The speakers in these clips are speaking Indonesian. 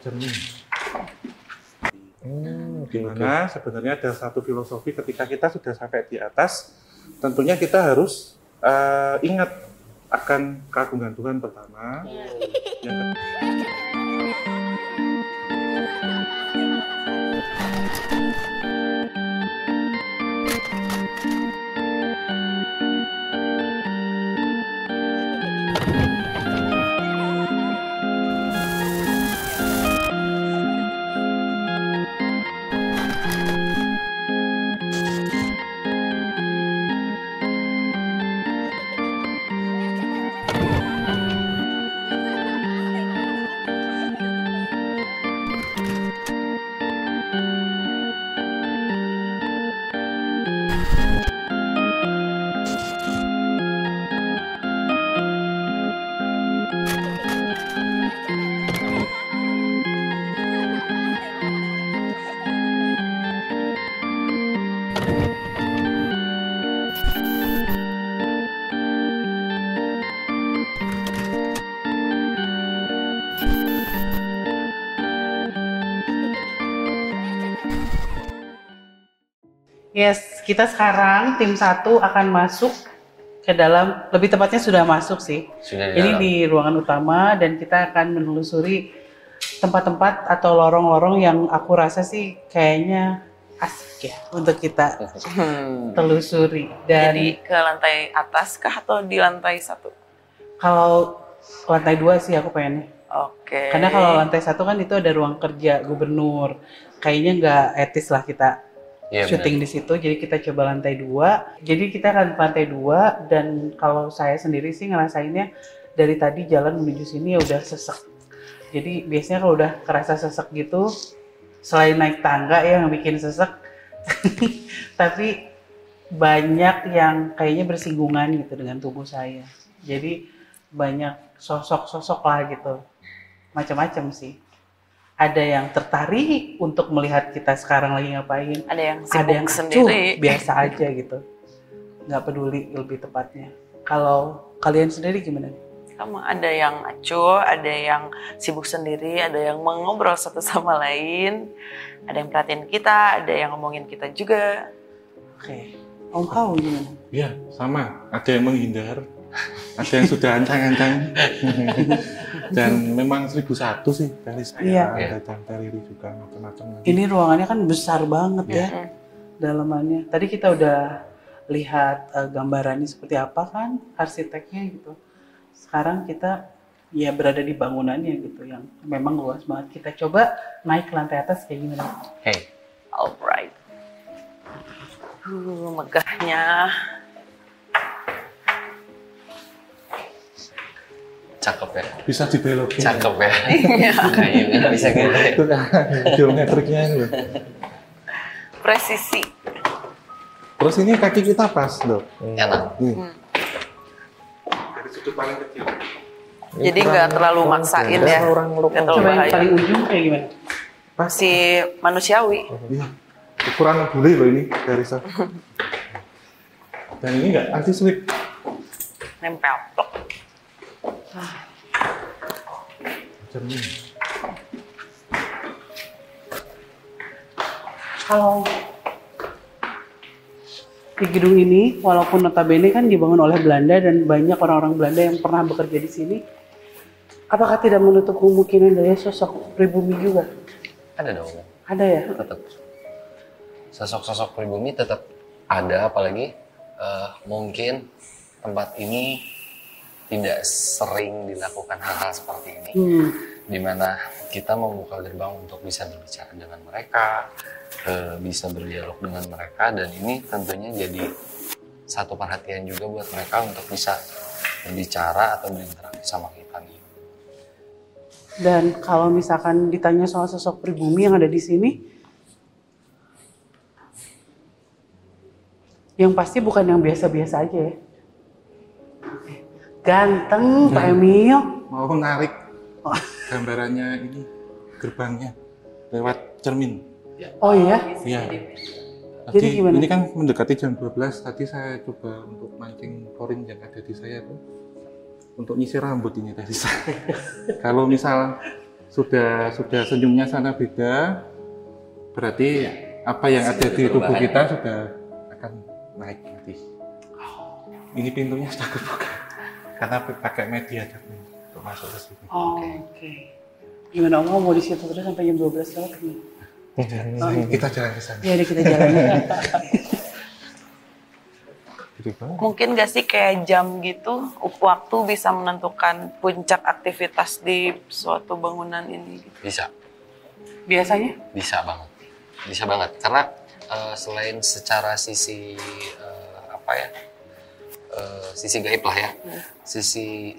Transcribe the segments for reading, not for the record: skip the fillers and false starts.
Cermin. Dimana sebenarnya ada satu filosofi ketika kita sudah sampai di atas, tentunya kita harus ingat akan keagungan Tuhan pertama. Yang Yes, kita sekarang tim 1 akan masuk ke dalam, lebih tepatnya sudah masuk sih. Ini di ruangan utama dan kita akan menelusuri tempat-tempat atau lorong-lorong yang aku rasa sih kayaknya asik ya untuk kita telusuri. Dan jadi ke lantai atas kah atau di lantai 1? Kalau lantai 2 sih aku pengennya. Oke. Karena kalau lantai 1 kan itu ada ruang kerja gubernur. Kayaknya nggak etis lah kita syuting di situ, jadi kita coba lantai 2. Jadi kita akan ke lantai 2 dan kalau saya sendiri sih ngerasainnya dari tadi jalan menuju sini ya udah sesek. Jadi biasanya kalau udah kerasa sesek gitu, selain naik tangga ya yang bikin sesek, tapi banyak yang kayaknya bersinggungan gitu dengan tubuh saya. Jadi banyak sosok-sosok lah gitu, macam-macam sih. Ada yang tertarik untuk melihat kita sekarang lagi ngapain. Ada yang sibuk sendiri. Biasa aja gitu. Nggak peduli lebih tepatnya. Kalau kalian sendiri gimana? Sama, ada yang acuh, ada yang sibuk sendiri, ada yang mengobrol satu sama lain. Ada yang perhatiin kita, ada yang ngomongin kita juga. Oke. Om Hao gimana? ya sama, ada yang menghindar, ada yang sudah ancang-ancang. Dan memang 1001 sih dari saya, ada dari juga macam-macam. Ini ruangannya kan besar banget ya dalamannya. Tadi kita udah lihat gambarannya seperti apa kan, arsiteknya gitu. Sekarang kita ya berada di bangunannya gitu yang memang luas banget. Kita coba naik ke lantai atas kayak gimana? Alright. Megahnya. Cakep ya. Bisa dibelokin. Cakep ya. Kayaknya bisa gitu. Itu kan geometriknya itu. Presisi. Terus ini kaki kita pas loh. Enak. Dari sudut paling kecil. Jadi nggak terlalu maksain ya. Nggak terlalu Coba yang bahaya. paling ujung kayak gimana? Masih manusiawi. Iya. Ukuran bule loh ini dari sana. Dan ini nggak anti slip. Nempel. Cermin. Kalau di gedung ini, walaupun notabene kan dibangun oleh Belanda dan banyak orang-orang Belanda yang pernah bekerja di sini, apakah tidak menutup kemungkinan dari sosok pribumi juga? Ada dong. Ada ya? Tetap. Sosok-sosok pribumi tetap ada, apalagi mungkin tempat ini tidak sering dilakukan hal-hal seperti ini, di mana kita membuka gerbang untuk bisa berbicara dengan mereka, bisa berdialog dengan mereka, dan ini tentunya jadi satu perhatian juga buat mereka untuk bisa berbicara atau berinteraksi sama kita nih. Dan kalau misalkan ditanya soal sosok pribumi yang ada di sini, yang pasti bukan yang biasa-biasa aja ya. Ganteng, Pak Emil. Mau narik gambarannya ini gerbangnya lewat cermin. Oh iya? Iya. Jadi gimana? Ini kan mendekati jam 12. Tadi saya coba untuk mancing korin yang ada di saya tuh. untuk nyisir rambut ini tadi. Kalau misal sudah senyumnya sana beda, berarti apa yang ada di tubuh kita sudah akan naik nanti. Ini pintunya sudah kebuka karena pakai media untuk masuk ke sini. Oke. Gimana Om mau di situ terus sampai jam 12 lewat nih? Kita jalan ke sana. Iya, kita jalan. Mungkin gak sih kayak jam gitu, waktu bisa menentukan puncak aktivitas di suatu bangunan ini? Bisa. Biasanya? Bisa banget. Karena selain secara sisi sisi gaib lah ya, sisi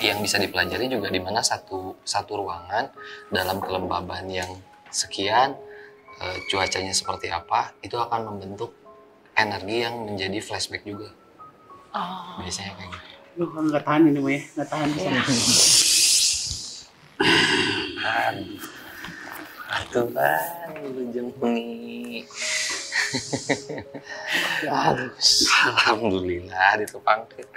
yang bisa dipelajari juga di mana satu ruangan dalam kelembaban yang sekian, cuacanya seperti apa, itu akan membentuk energi yang menjadi flashback juga. Biasanya kayak gitu. Duh, nggak tahan ini mah ya, nggak tahan di sana. Aturan, lu jemuni. Alhamdulillah ditupangkeun.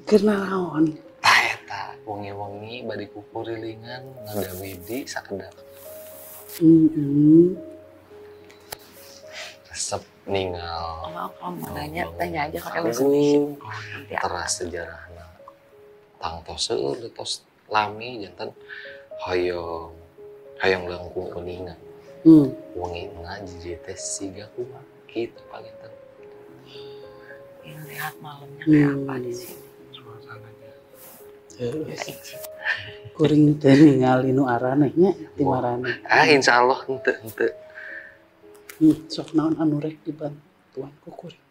Kenaon? Eta wengi-wengi bari kukurilingan ngadawidi sakedap. Resep ninggal. Kalau mau tanya aja pakai bahasa Indonesia. Teras sejarahna. Tang tos tos lami jantan hoyong langkung kuningan. Wengina jadi teh siga kumaha kitu panginten. Yang lihat malamnya kayak apa di sini. Suasananya. Kuring teh ningali nu arane nya ti marane. Insyaallah henteu. Sok naon anu rek dibantuan ku kuring.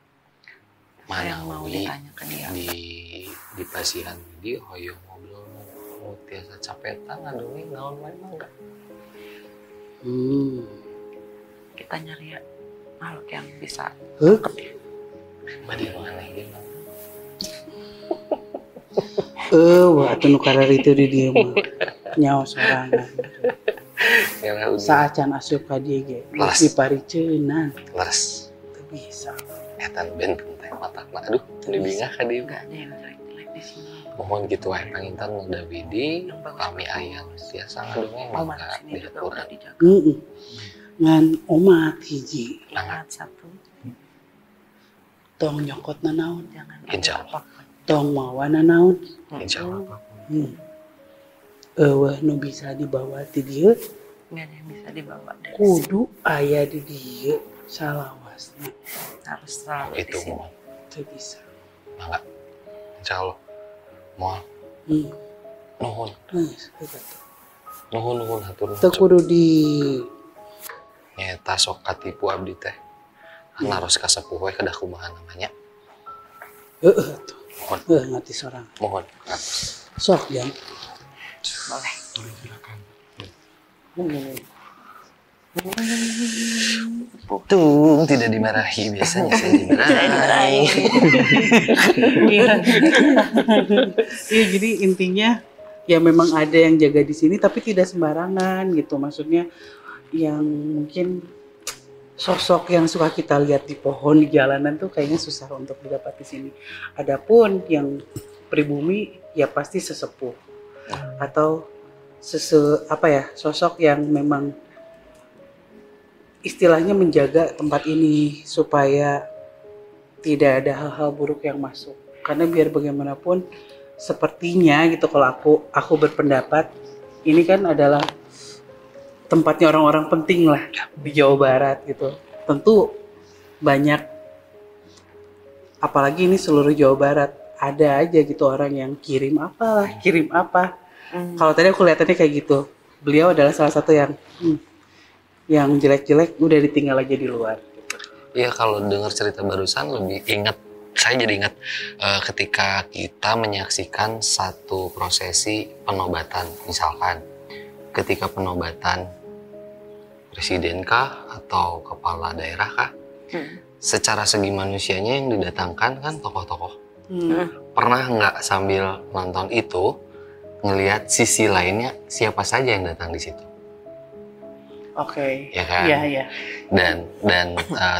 Mana mau ditanyakan dia. Di pasihan dia hoyong ngobrol nu tiasa capetan ngadongeng naon wae mangga. Kita nyari makhluk yang bisa. Bade maneh gimana? Wah atuh nu kararitu di dieu mah. Nyawa sorangan. Saacan asup ka dieu ge. Dipariceunan. Leres. Teu bisa. Etan benteng teh matakna. Aduh, teu dibingah ka dieu. Enggak ada yang jelek-jelek di sini. Mohon gitu wae panginten nu Dawidi, kami ayang tiasa ngadongeng mangga Sini juga udah diaturan. dijaga. Ngan omat hiji. Ingat satu, Tong nyokotna naon? jangan Insya ada Allah. apapun. Tong mawana naon? Insyaallah. Eueuh nu bisa dibawa ti dieu Nggak ada yang bisa dibawa dari sini. kudu aya di dieu salawasna. Harus selalu di Itu sini. mohon. Teu bisa. Mangga. Insyaallah. Mohon. Nuhun. Geus eta. Nuhun hatur Teu kudu di nyata sok katipu abdi teh. Naros ka sepuh we kedah kumaha namanya. heeh atuh. Mohon. Ngati sorang. Mohon. Sok jang. Boleh. Silakan. Tung tidak dimarahi, biasanya saya dimarahi. Iya, jadi intinya ya memang ada yang jaga di sini tapi tidak sembarangan gitu. Maksudnya yang mungkin sosok yang suka kita lihat di pohon di jalanan tuh kayaknya susah untuk didapat di sini. Adapun yang pribumi ya pasti sesepuh atau sosok yang memang istilahnya menjaga tempat ini supaya tidak ada hal-hal buruk yang masuk. Karena biar bagaimanapun sepertinya gitu kalau aku berpendapat ini kan adalah tempatnya orang-orang penting lah di Jawa Barat gitu. Tentu banyak, apalagi ini seluruh Jawa Barat, ada aja gitu orang yang kirim apa. Kalau tadi aku lihatannya kayak gitu, beliau adalah salah satu yang jelek-jelek udah ditinggal aja di luar. Iya, kalau dengar cerita barusan saya jadi ingat ketika kita menyaksikan satu prosesi penobatan, misalkan ketika penobatan presiden kah atau kepala daerah kah, secara segi manusianya yang didatangkan kan tokoh-tokoh. Pernah nggak sambil nonton itu ngelihat sisi lainnya siapa saja yang datang di situ? Oke. Ya kan? Iya. Dan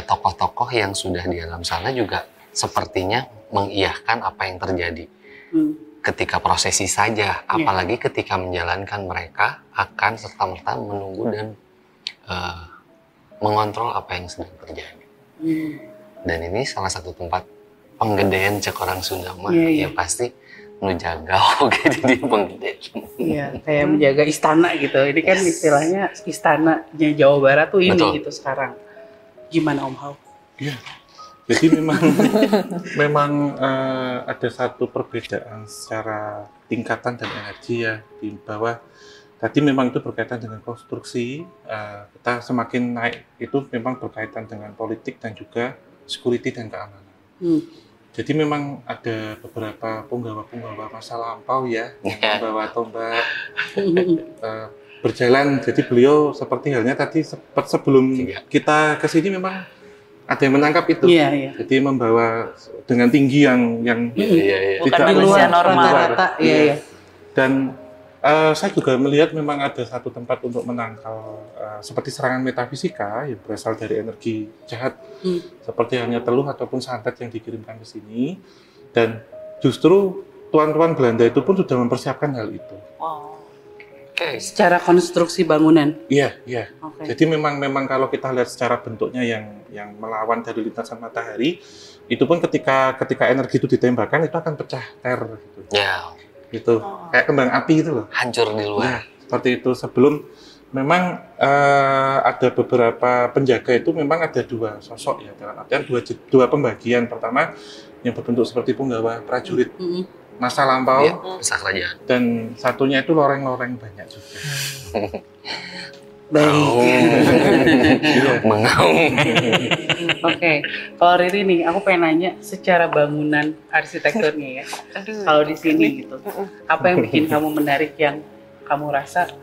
tokoh-tokoh yang sudah di alam sana juga sepertinya mengiyahkan apa yang terjadi. Ketika prosesi saja, apalagi ketika menjalankan, mereka akan serta-merta menunggu dan mengontrol apa yang sedang terjadi. Dan ini salah satu tempat penggedean cek orang Sunda mah, ya pasti nu jagau gitu di penggedean. Iya, kayak menjaga istana gitu. Ini kan istilahnya istananya Jawa Barat tuh ini gitu sekarang. Gimana Om Hao? Iya. Jadi memang ada satu perbedaan secara tingkatan dan energi ya di bawah. Tadi memang itu berkaitan dengan konstruksi. Kita semakin naik itu memang berkaitan dengan politik dan juga security dan keamanan. Jadi memang ada beberapa punggawa-punggawa masa lampau ya, yang membawa tombak berjalan. Jadi beliau seperti halnya tadi sebelum kita ke sini memang ada yang menangkap itu, jadi membawa dengan tinggi yang bukan di luar normal. Dan saya juga melihat memang ada satu tempat untuk menangkal seperti serangan metafisika yang berasal dari energi jahat, seperti hanya teluh ataupun santet yang dikirimkan ke sini. Dan justru tuan-tuan Belanda itu pun sudah mempersiapkan hal itu. Secara konstruksi bangunan. Iya. Jadi memang kalau kita lihat secara bentuknya yang melawan dari lintasan matahari, itu pun ketika energi itu ditembakkan itu akan pecah ter gitu. Gitu. Kayak kembang api itu loh. Hancur di luar. Seperti itu. Sebelum memang ada beberapa penjaga itu memang ada dua sosok ya, dalam artian dua pembagian. Pertama yang berbentuk seperti punggawa prajurit masa lampau, kerajaan. Dan satunya itu loreng-loreng banyak juga. Baik. Mengaum. Oke, kalau Riri nih, aku pengen nanya secara bangunan arsitekturnya ya. Kalau di sini gitu, apa yang bikin kamu menarik, yang kamu rasa?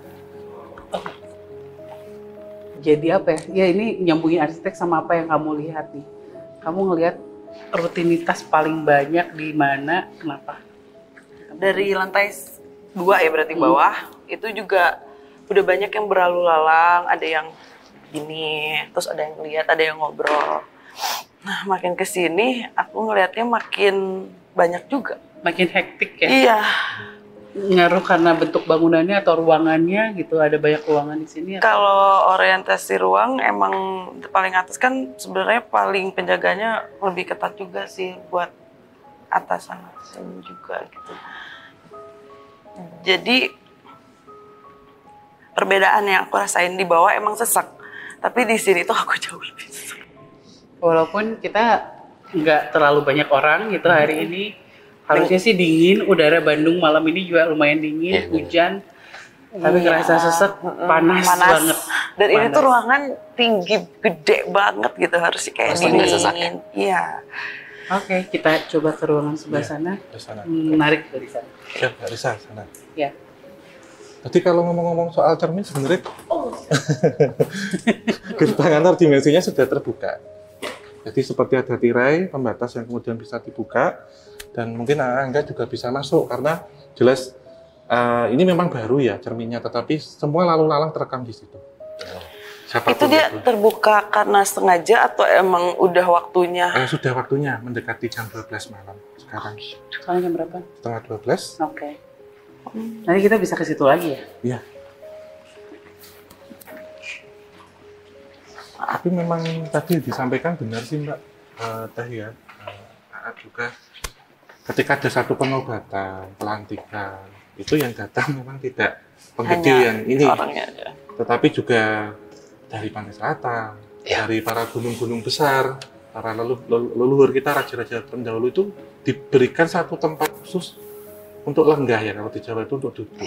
Jadi apa ya? Ya ini nyambungin arsitek sama apa yang kamu lihat nih. Kamu ngelihat rutinitas paling banyak di mana? Kenapa? Dari lantai 2 ya berarti bawah, itu juga udah banyak yang berlalu lalang, ada yang gini, terus ada yang lihat, ada yang ngobrol. Nah, makin kesini aku ngelihatnya makin banyak juga. Makin hektik ya? Iya. Ngaruh karena bentuk bangunannya atau ruangannya gitu, ada banyak ruangan di sini? Kalau orientasi ruang emang paling atas kan sebenarnya paling penjaganya lebih ketat juga sih buat atasan juga gitu. Jadi perbedaan yang aku rasain di bawah emang sesak, tapi di sini tuh aku jauh lebih sesak. Walaupun kita nggak terlalu banyak orang gitu hari ini, harusnya sih dingin, udara Bandung malam ini juga lumayan dingin, hujan, tapi ngerasa sesak, panas banget. Dan ini tuh ruangan tinggi, gede banget gitu, harusnya kayak dingin. Iya. Oke, kita coba ke ruangan sebelah sana. Menarik dari sana. Ya, dari sana. Ya. Jadi kalau ngomong-ngomong soal cermin sebenarnya gerbang antar dimensinya sudah terbuka. Jadi seperti ada tirai pembatas yang kemudian bisa dibuka, dan mungkin Angga juga bisa masuk karena jelas ini memang baru ya cerminnya, tetapi semua lalu lalang terekam di situ. Itu dia terbuka karena sengaja atau emang udah waktunya? Sudah waktunya, mendekati jam 12 malam sekarang. Sekarang jam berapa? Setengah 12. Oke. Nanti kita bisa ke situ lagi ya? Iya. Tapi memang tadi disampaikan benar sih Mbak Teh ya, juga ketika ada satu pengobatan, pelantikan, itu yang datang memang tidak penggede yang ini, tetapi juga dari pantai selatan, dari para gunung-gunung besar, para leluhur kita, raja-raja pendahulu itu diberikan satu tempat khusus untuk lenggah ya, kalau di Jawa itu untuk duduk.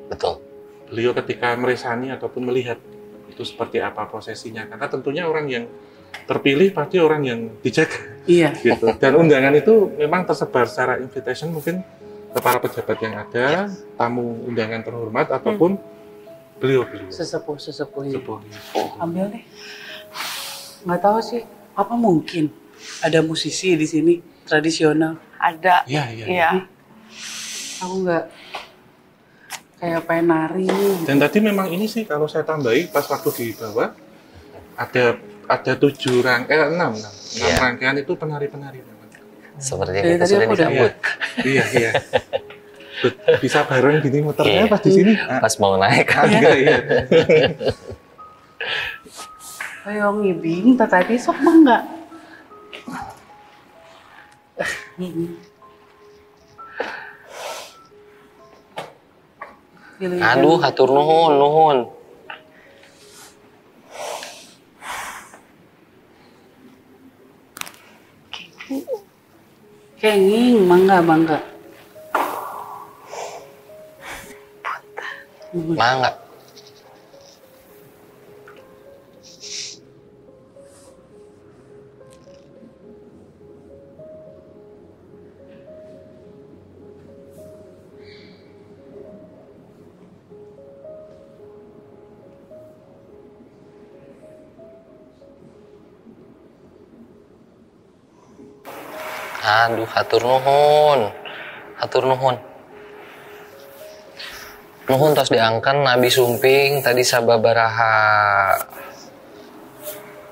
Betul. Beliau ketika meresani ataupun melihat itu seperti apa prosesinya, karena tentunya orang yang terpilih pasti orang yang dijaga. Iya. Gitu. Dan undangan itu memang tersebar secara invitation mungkin ke para pejabat yang ada, tamu undangan terhormat ataupun beliau-beliau. Sesepuh. Ambil deh. Nggak tahu sih, apa mungkin ada musisi di sini tradisional? Ada. Iya. Aku nggak kayak pengen nari. Gitu. Dan tadi memang ini sih kalau saya tambahi pas waktu di bawah ada 6 rangkaian itu penari-penari memang. Sepertinya Dari kita tadi sudah aku udah disambut. Iya, iya. Bisa bareng gini muternya Iya. pas di sini. Pas mau naik. Iya, iya. Ayo ngibing, tadi sok mah enggak. Aduh, hatur nuhun, nuhun. Kenging, mangga. Mangga. Aduh, hatur nuhun. Hatur nuhun. Nuhun tos diangkan Nabi Sumping tadi sababaraha.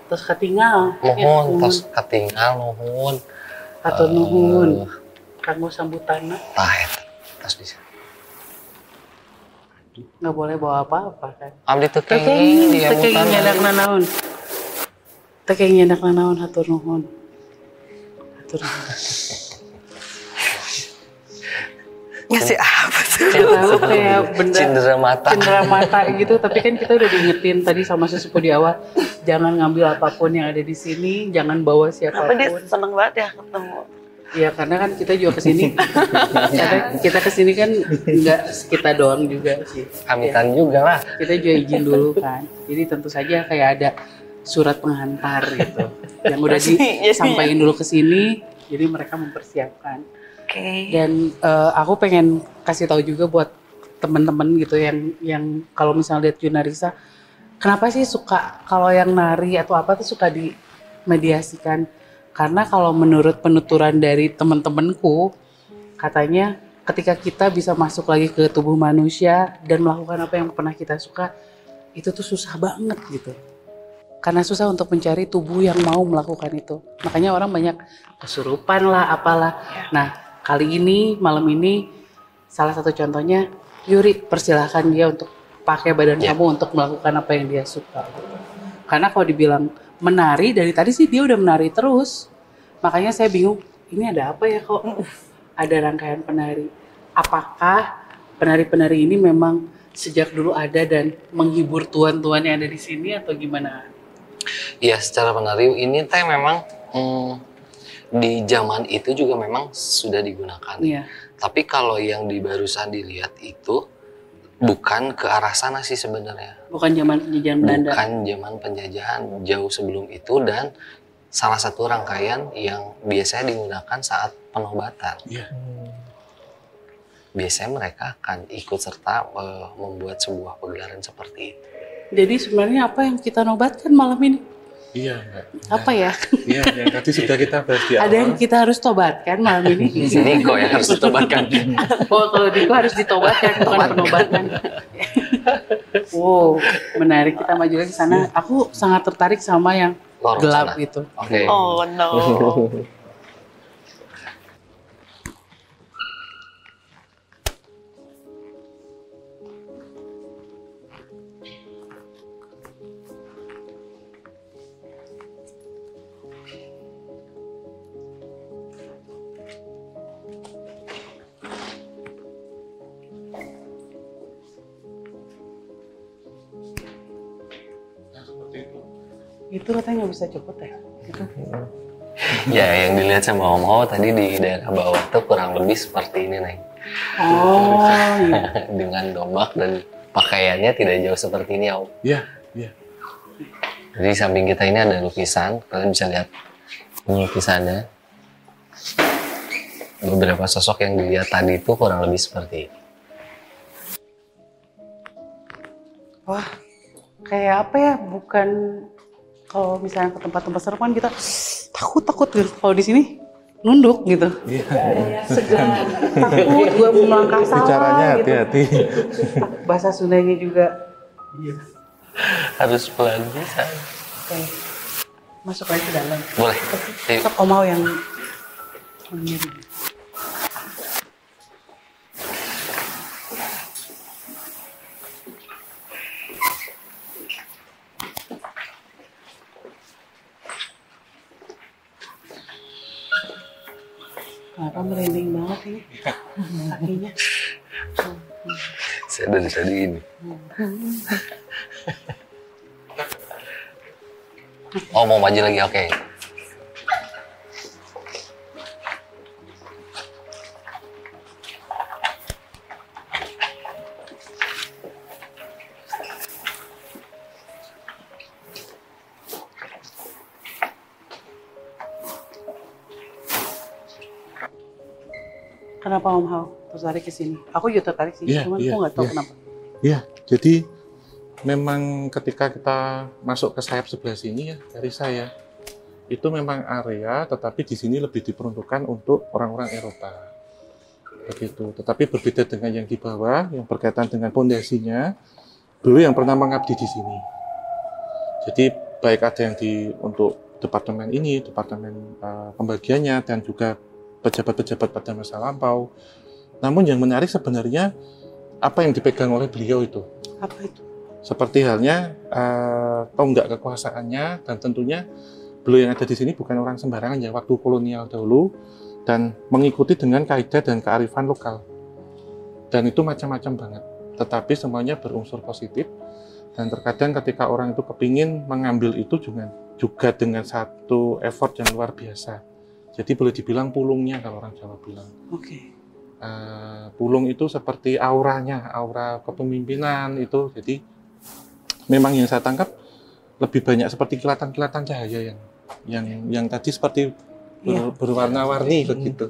Terus ketinggal. Nuhun tos katinggal nuhun. Hatur nuhun. Kanggo sambutanna. Tah eta tos bisa. Nggak boleh bawa apa-apa kan. Abdi teu kenging dia Tekeng mutan. nyedak nanaon. Tekeng nyedak nanaon hatur nuhun. Hatur nuhun. Ngasih apa tuh? Tahu kayak benda Cindera mata. cendera mata gitu, tapi kan kita udah diingetin tadi sama sesepuh di awal, jangan ngambil apapun yang ada di sini, jangan bawa Kenapa dia siapapun. seneng banget ya ketemu? Ya karena kan kita juga kesini, karena kita kesini kan nggak kita doang juga sih. Pamitan juga lah. Kita juga izin dulu kan, jadi tentu saja kayak ada surat penghantar gitu, yang udah disampaikan dulu ke sini, jadi mereka mempersiapkan. Oke. Dan aku pengen kasih tahu juga buat teman-teman gitu yang kalau misalnya lihat Junarisa, kenapa sih suka kalau yang nari atau apa tuh suka dimediasikan? Karena kalau menurut penuturan dari teman-temanku, katanya ketika kita bisa masuk lagi ke tubuh manusia dan melakukan apa yang pernah kita suka, itu tuh susah banget gitu. Karena susah untuk mencari tubuh yang mau melakukan itu. Makanya orang banyak kesurupan lah, apalah. Nah, kali ini, malam ini, salah satu contohnya, Yuri, persilahkan dia untuk pakai badan kamu untuk melakukan apa yang dia suka. Karena kalau dibilang menari, dari tadi sih dia udah menari terus. Makanya saya bingung, ini ada apa ya kok ada rangkaian penari. Apakah penari-penari ini memang sejak dulu ada dan menghibur tuan-tuan yang ada di sini atau gimana? Iya, secara penari ini teh memang di zaman itu juga memang sudah digunakan. Iya. Tapi kalau yang di barusan dilihat itu bukan ke arah sana sih sebenarnya. Bukan zaman penjajahan Belanda. Bukan zaman penjajahan, jauh sebelum itu, dan salah satu rangkaian yang biasanya digunakan saat penobatan. Iya. Biasanya mereka akan ikut serta membuat sebuah pegelaran seperti itu. Jadi sebenarnya apa yang kita nobatkan malam ini? Iya, Mbak. Apa ya? Iya, yang tadi sudah kita bahas di awal. Ada yang kita harus tobatkan malam ini. Si Niko yang harus ditobatkan. Oh, kalau Diko harus ditobatkan, bukan penobatan. Wow, menarik, kita maju lagi ke sana. Aku sangat tertarik sama yang Lorong gelap sana. itu. Oke. Oh no. Itu katanya nggak bisa cepet ya? Gitu. Ya, yang dilihat sama Om Ho tadi di daerah bawah tuh kurang lebih seperti ini, Neng. Oh, iya. Dengan dombak dan pakaiannya tidak jauh seperti ini, Om. Iya, iya. Jadi di samping kita ini ada lukisan, kalian bisa lihat lukisannya. Beberapa sosok yang dilihat tadi itu kurang lebih seperti ini. Wah, kayak apa ya? Bukan kalau misalnya ke tempat-tempat serem kan kita takut gitu. Kalau di sini nunduk gitu. Iya. Segan, takut, gue mau melangkah salah. Bicaranya gitu. hati-hati. Bahasa Sundanya juga. Iya. Harus pelan bisa. Oke. Masuk lagi ke dalam. Boleh. Ayo. Sok Om mau yang Apa merinding banget ini kakinya. Saya dari tadi ini. Oh, mau maju lagi, oke. Kenapa Om Hao tertarik ke sini? Aku juga tertarik sih, cuman aku nggak tahu kenapa. Iya, jadi memang ketika kita masuk ke sayap sebelah sini ya, dari saya, itu memang area, tetapi di sini lebih diperuntukkan untuk orang-orang Eropa. Begitu. Tetapi berbeda dengan yang di bawah, yang berkaitan dengan pondasinya, dulu yang pernah mengabdi di sini. Jadi baik ada yang untuk departemen ini, departemen pembagiannya, dan juga pejabat-pejabat pada masa lampau. Namun yang menarik sebenarnya apa yang dipegang oleh beliau itu. Apa itu? Seperti halnya tonggak kekuasaannya, dan tentunya beliau yang ada di sini bukan orang sembarangan ya waktu kolonial dahulu, dan mengikuti dengan kaidah dan kearifan lokal. Dan itu macam-macam banget. Tetapi semuanya berunsur positif, dan terkadang ketika orang itu kepingin mengambil itu juga dengan satu effort yang luar biasa. Jadi boleh dibilang pulungnya kalau orang Jawa bilang. Oke. Pulung itu seperti auranya, aura kepemimpinan itu. Jadi memang yang saya tangkap lebih banyak seperti kilatan-kilatan cahaya yang tadi seperti berwarna-warni begitu.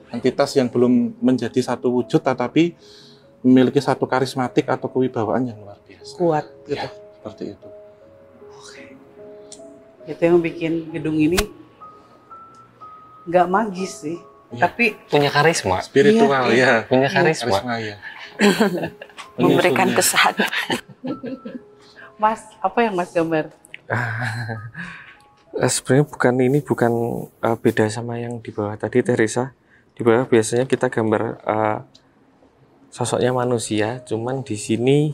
Entitas yang belum menjadi satu wujud, tetapi memiliki satu karismatik atau kewibawaan yang luar biasa. Kuat gitu. Ya, seperti itu. Oke. Itu yang bikin gedung ini nggak magis sih, tapi punya karisma, spiritual ya. Punya karisma ya. Memberikan kesan. Mas, apa yang Mas gambar? Sebenarnya bukan beda sama yang di bawah tadi, Teresa. Di bawah biasanya kita gambar sosoknya manusia, cuman di sini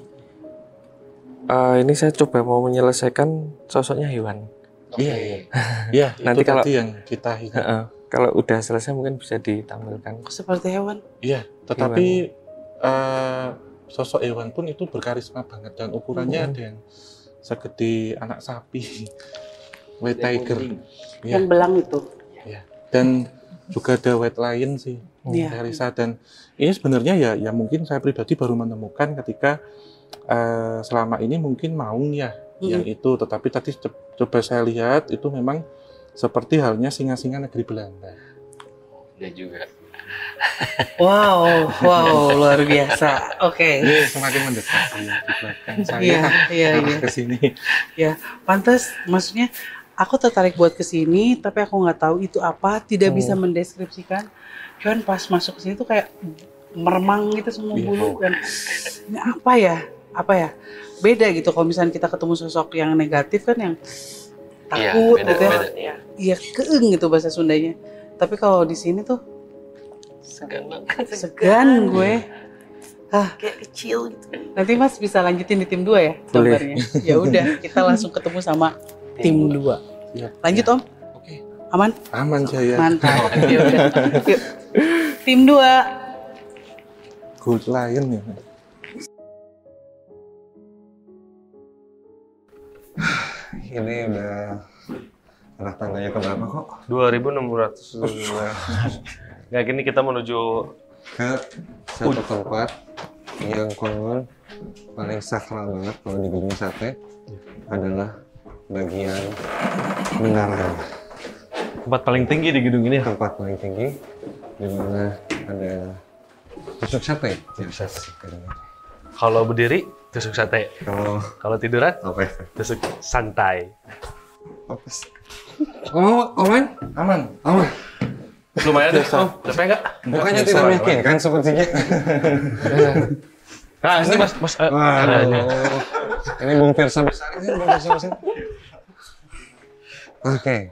ini saya coba mau menyelesaikan sosoknya hewan. Iya. Nanti kalau yang kita ingat. Kalau udah selesai mungkin bisa ditampilkan. Seperti hewan. Iya, tetapi sosok hewan pun itu berkarisma banget, dan ukurannya ada yang segede anak sapi, white tiger, Yang belang itu. Ya. Dan juga ada white lion sih, Teresa. Dan ini sebenarnya ya mungkin saya pribadi baru menemukan ketika selama ini mungkin maung ya yang itu, tetapi tadi coba saya lihat itu memang seperti halnya singa-singa negeri Belanda. Dia juga. Wow, luar biasa. Oke. Ini semakin mendekat di belakang saya. Iya. Ke sini. Ya, pantas. Maksudnya aku tertarik buat ke sini, tapi aku nggak tahu itu apa, tidak bisa mendeskripsikan. Cuman pas masuk ke sini tuh kayak meremang gitu semua bulu, dan ini apa ya? Beda gitu kalau misalnya kita ketemu sosok yang negatif kan, yang takut beda, gitu beda. ya. Iya, keeng gitu bahasa Sundanya. Tapi kalau di sini tuh segan gue. Kayak kecil gitu. Nanti Mas bisa lanjutin di tim 2 ya gambarnya. Ya udah, kita langsung ketemu sama tim 2. Ya, Lanjut Om. Oke. Aman? Aman Jaya. Mantap. Ya udah. Yuk. Tim 2. Gold Lion ya. Ini udah arah tangganya ke berapa kok? 2.600. Nah, gini kita menuju Ke satu tempat yang konon paling sakral banget kalau di gedung sate adalah bagian menara. tempat paling tinggi di gedung ini. Tempat paling tinggi di mana ada tusuk sate. Kalau berdiri tusuk sate. Kalau tiduran Apa? tusuk santai. Apa sih? Oh, aman? Aman. Aman. Lumayan deh, Om. Capek nggak? Bukannya tidak meyakinkan sepertinya. Nah, ini Mas. Ini Bung Firsa besar ini, Bung Firsa besar. Oke.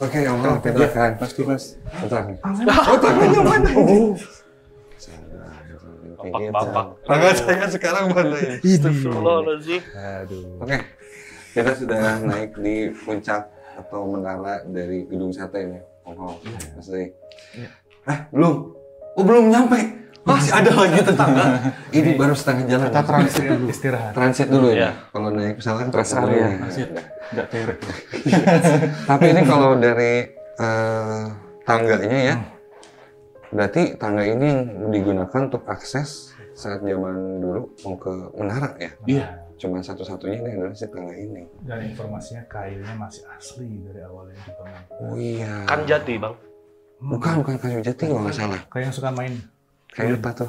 Oke, Om, kita akan. Pasti Mas. Bentar. Oh, tangannya mana? Bapak. Tangan saya sekarang mana ya? Astagfirullahaladzim. Aduh. Oke, kita sudah naik di puncak atau menara dari Gedung Sate nih. Mas Dri. Belum. Oh, belum nyampe. Masih ada lagi tetangga. Ini baru setengah jalan. Kita transit dulu. Istirahat. Transit dulu ya. Iya. Kalau naik pesawat kan Rest transit dulu area. nih. Transit. Nggak derek. Tapi ini kalau dari tangganya ya, berarti tangga ini yang digunakan untuk akses saat zaman dulu mau ke menara ya? Iya. Cuma satu-satunya ini adalah si tangga ini. Dan informasinya kayunya masih asli dari awalnya dibangun. Oh iya. Kan jati bang. Bukan kayu jati kalau nggak salah. Kayak yang suka main Kayu apa tuh?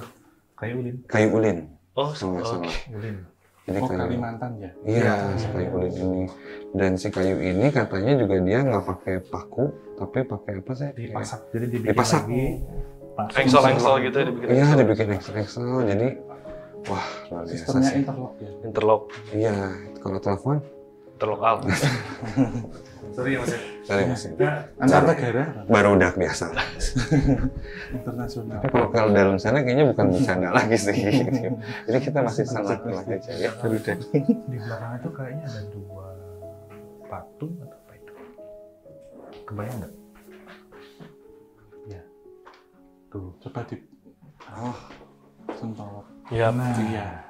kayu ulin. Kayu ulin. Oh, Kalau nggak salah. Ulin. Jadi Oh, kayu. Kalimantan ya? Iya, si kayu ulin ini. Dan si kayu ini katanya juga dia nggak pakai paku, tapi pakai apa sih? Dipasak. Jadi dibikin Dipasak. lagi. pasang. Engsel-engsel gitu ya dibikin. Iya, engsel. dibikin engsel. Jadi, wah luar biasa Sistemnya sih. interlock ya? Interlock. Iya, kalau telepon, Interlock out. Sorry ya mas ya. sorry Mas. Antar negara? Baru udah biasa. Internasional. Tapi kalau dalam sana kayaknya bukan bercanda lagi sih. Jadi kita masih sangat aja ya. Baru deh. Di belakang itu kayaknya ada 2 patung atau apa itu? Kebayang nggak? Ya. Tuh, coba di sentuh. Iya. Iya.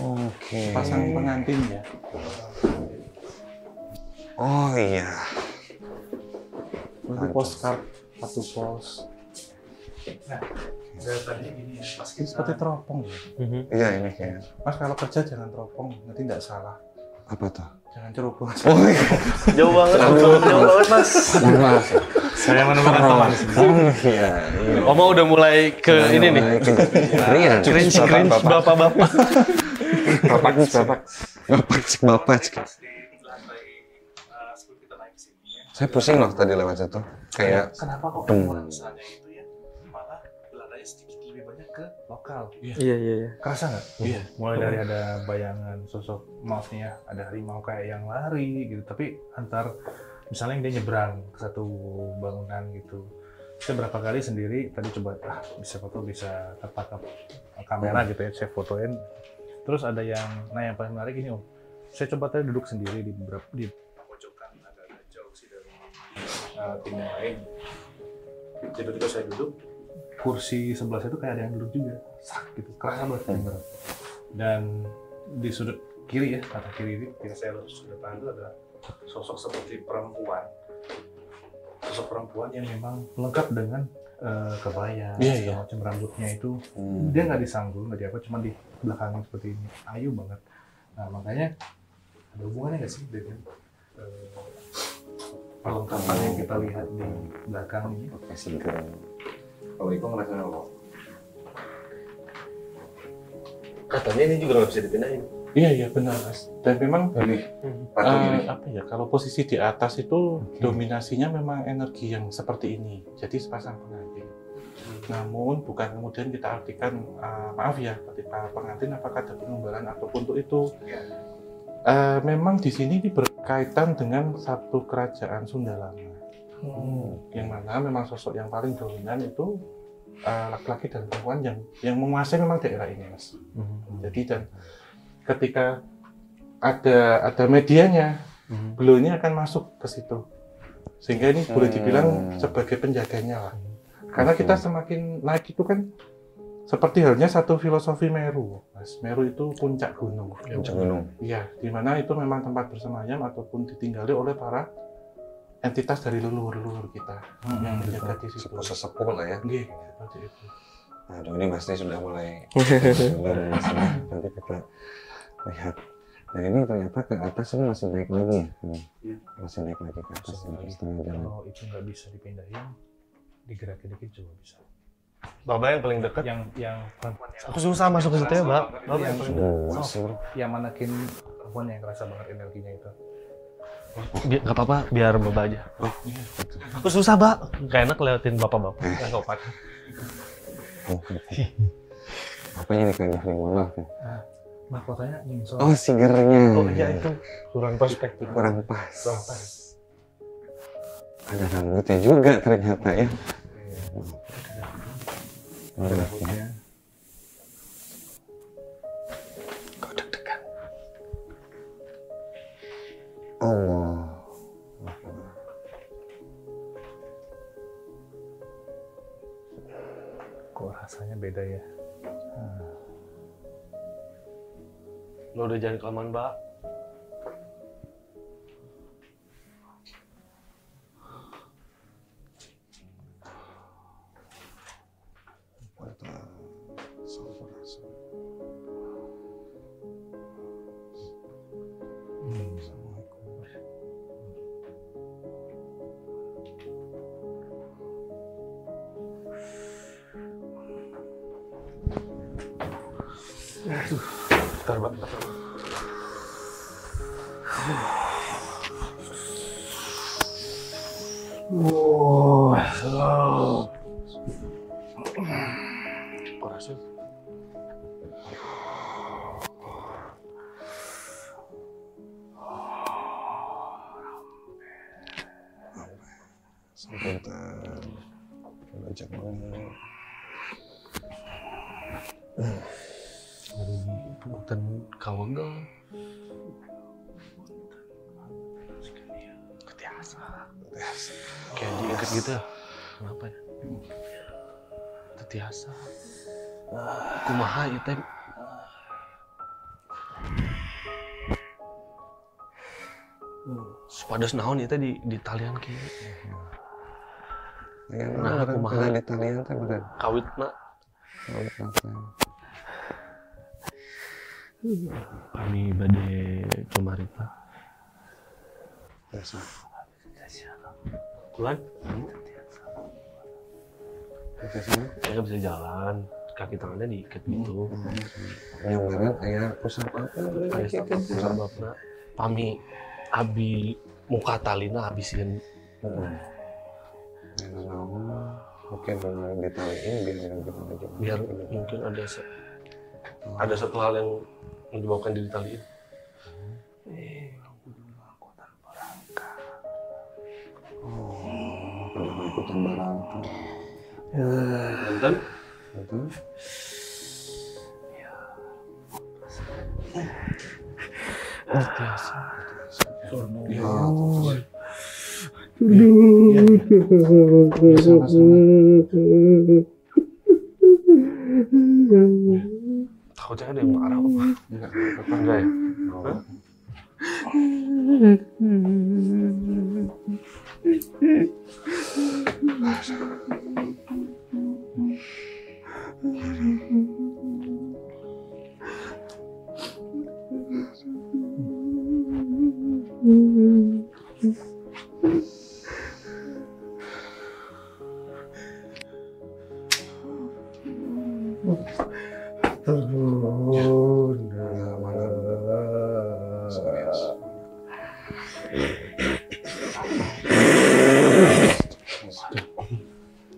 Oke. Pasang pengantin ya. Oh iya. Untuk postcard, satu pos. Dari tadi ini ya, pas Ini seperti teropong ya. Iya ini kayak Mas kalau kerja jangan teropong, nanti nggak salah. apa tuh? Jangan cerobong. Oh iya. Jauh banget. Jauh banget mas. Mohon maaf. saya menemukan teman. Oh iya. Oma udah mulai ke ini nih. Iya. Cringe bapak-bapak. Bapak. Saya pusing loh tadi lewat situ. Kayak Kenapa kok Dem. orang sana itu ya malah belananya sedikit lebih banyak ke lokal? Iya. Kerasa nggak? Iya. Mulai dari ada bayangan sosok, maaf nih ya, ada harimau kayak yang lari gitu. Tapi antar misalnya dia nyebrang ke satu bangunan gitu. Saya berapa kali sendiri tadi coba bisa foto, bisa tertangkap kamera gitu ya, saya fotoin. Terus ada yang paling menarik ini Om. Saya coba tadi duduk sendiri di pojokan agak jauh sih dari tim yang lain. Tiba-tiba saya duduk, kursi sebelah saya itu kayak ada yang duduk juga, gitu, kerasa banget. Dan di sudut kiri ya, mata kiri ini, ketika saya sudut pandang itu ada sosok seperti perempuan. Sosok perempuan yang memang lengkap dengan kebaya, segala macam rambutnya itu. Dia nggak disanggul, nggak diapa, cuma di belakangnya seperti ini, ayu banget. Nah makanya ada hubungannya nggak sih dengan perlengkapan yang kita lihat di belakang ini? kasih ke. Kalau itu ngerasa apa? Katanya ini juga nggak bisa dipindahin. Iya benar Mas. Dan memang Patung ini. apa ya, kalau posisi di atas itu dominasinya memang energi yang seperti ini. Jadi sepasang pengantin. Namun bukan kemudian kita artikan maaf ya, ketika pengantin apakah ada penumbalan ataupun untuk itu. Memang di sini ini berkaitan dengan satu kerajaan Sunda lama. Yang mana memang sosok yang paling dominan itu laki-laki dan perempuan yang menguasai memang daerah ini, Mas. Jadi dan ketika ada medianya, beliau ini akan masuk ke situ. Sehingga ini boleh dibilang sebagai penjaganya lah. Karena kita semakin naik itu kan seperti halnya satu filosofi Meru, Mas. Meru itu puncak gunung. Puncak gunung. Iya, di mana itu memang tempat bersemayam ataupun ditinggali oleh para entitas dari leluhur-leluhur kita yang menjaga di situ. Sesepuh lah ya. Nggih, seperti itu. Aduh ini Mas Teh sudah mulai. Nanti kita lihat. Dan ini ternyata ke atas ini masih naik lagi ya. Masih naik lagi ke atas setengah jalan. Kalau itu nggak bisa dipindahin, digerakin dikit juga bisa. Bapak yang paling dekat. Yang perempuan yang Aku susah masuk ke situ ya, Mbak. Bapak yang paling dekat. Luas sih bro. yang manakin perempuan yang kerasa banget energinya itu. Nggak apa-apa, biar Bapak aja. Aku susah, Mbak. Nggak enak lewatin Bapak-bapak. Nggak sopan. Apanya nih kayaknya maaf ya. Mahkotanya nyingsel. Oh sigernya. Oh iya itu. Kurang perspektif. Kurang pas. Kurang pas. Ada rambutnya juga ternyata ya. Rambutnya. Kok deg-degan? Allah. Kok rasanya beda ya? Lo udah jangan kelamaan, Mbak. Bentar, Mbak. Kurasa. Sebentar. Coba cek dulu. Bukan kawagal. Ketiasa. Kayak diikat gitu ya? Kenapa ya? Ketiasa. Kumaha itu teh? Sepadas naon itu di talian kieu. Nah, kumaha di talian teh bener. Kawitna. Kawit apa? Kami bade cumarita. Biasa. Kulan? Biasanya Saya nggak bisa jalan, kaki tangannya diikat gitu. yang kemarin kayak pusat apa namanya gitu. Sababna pami abi muka talina habisin. Mungkin memang ditaliin Biar mungkin ada satu hal yang menyebabkan diri taliin. ikutan barangka. Nonton? Betul. Biasa. Takutnya ada yang marah apa? Enggak ya?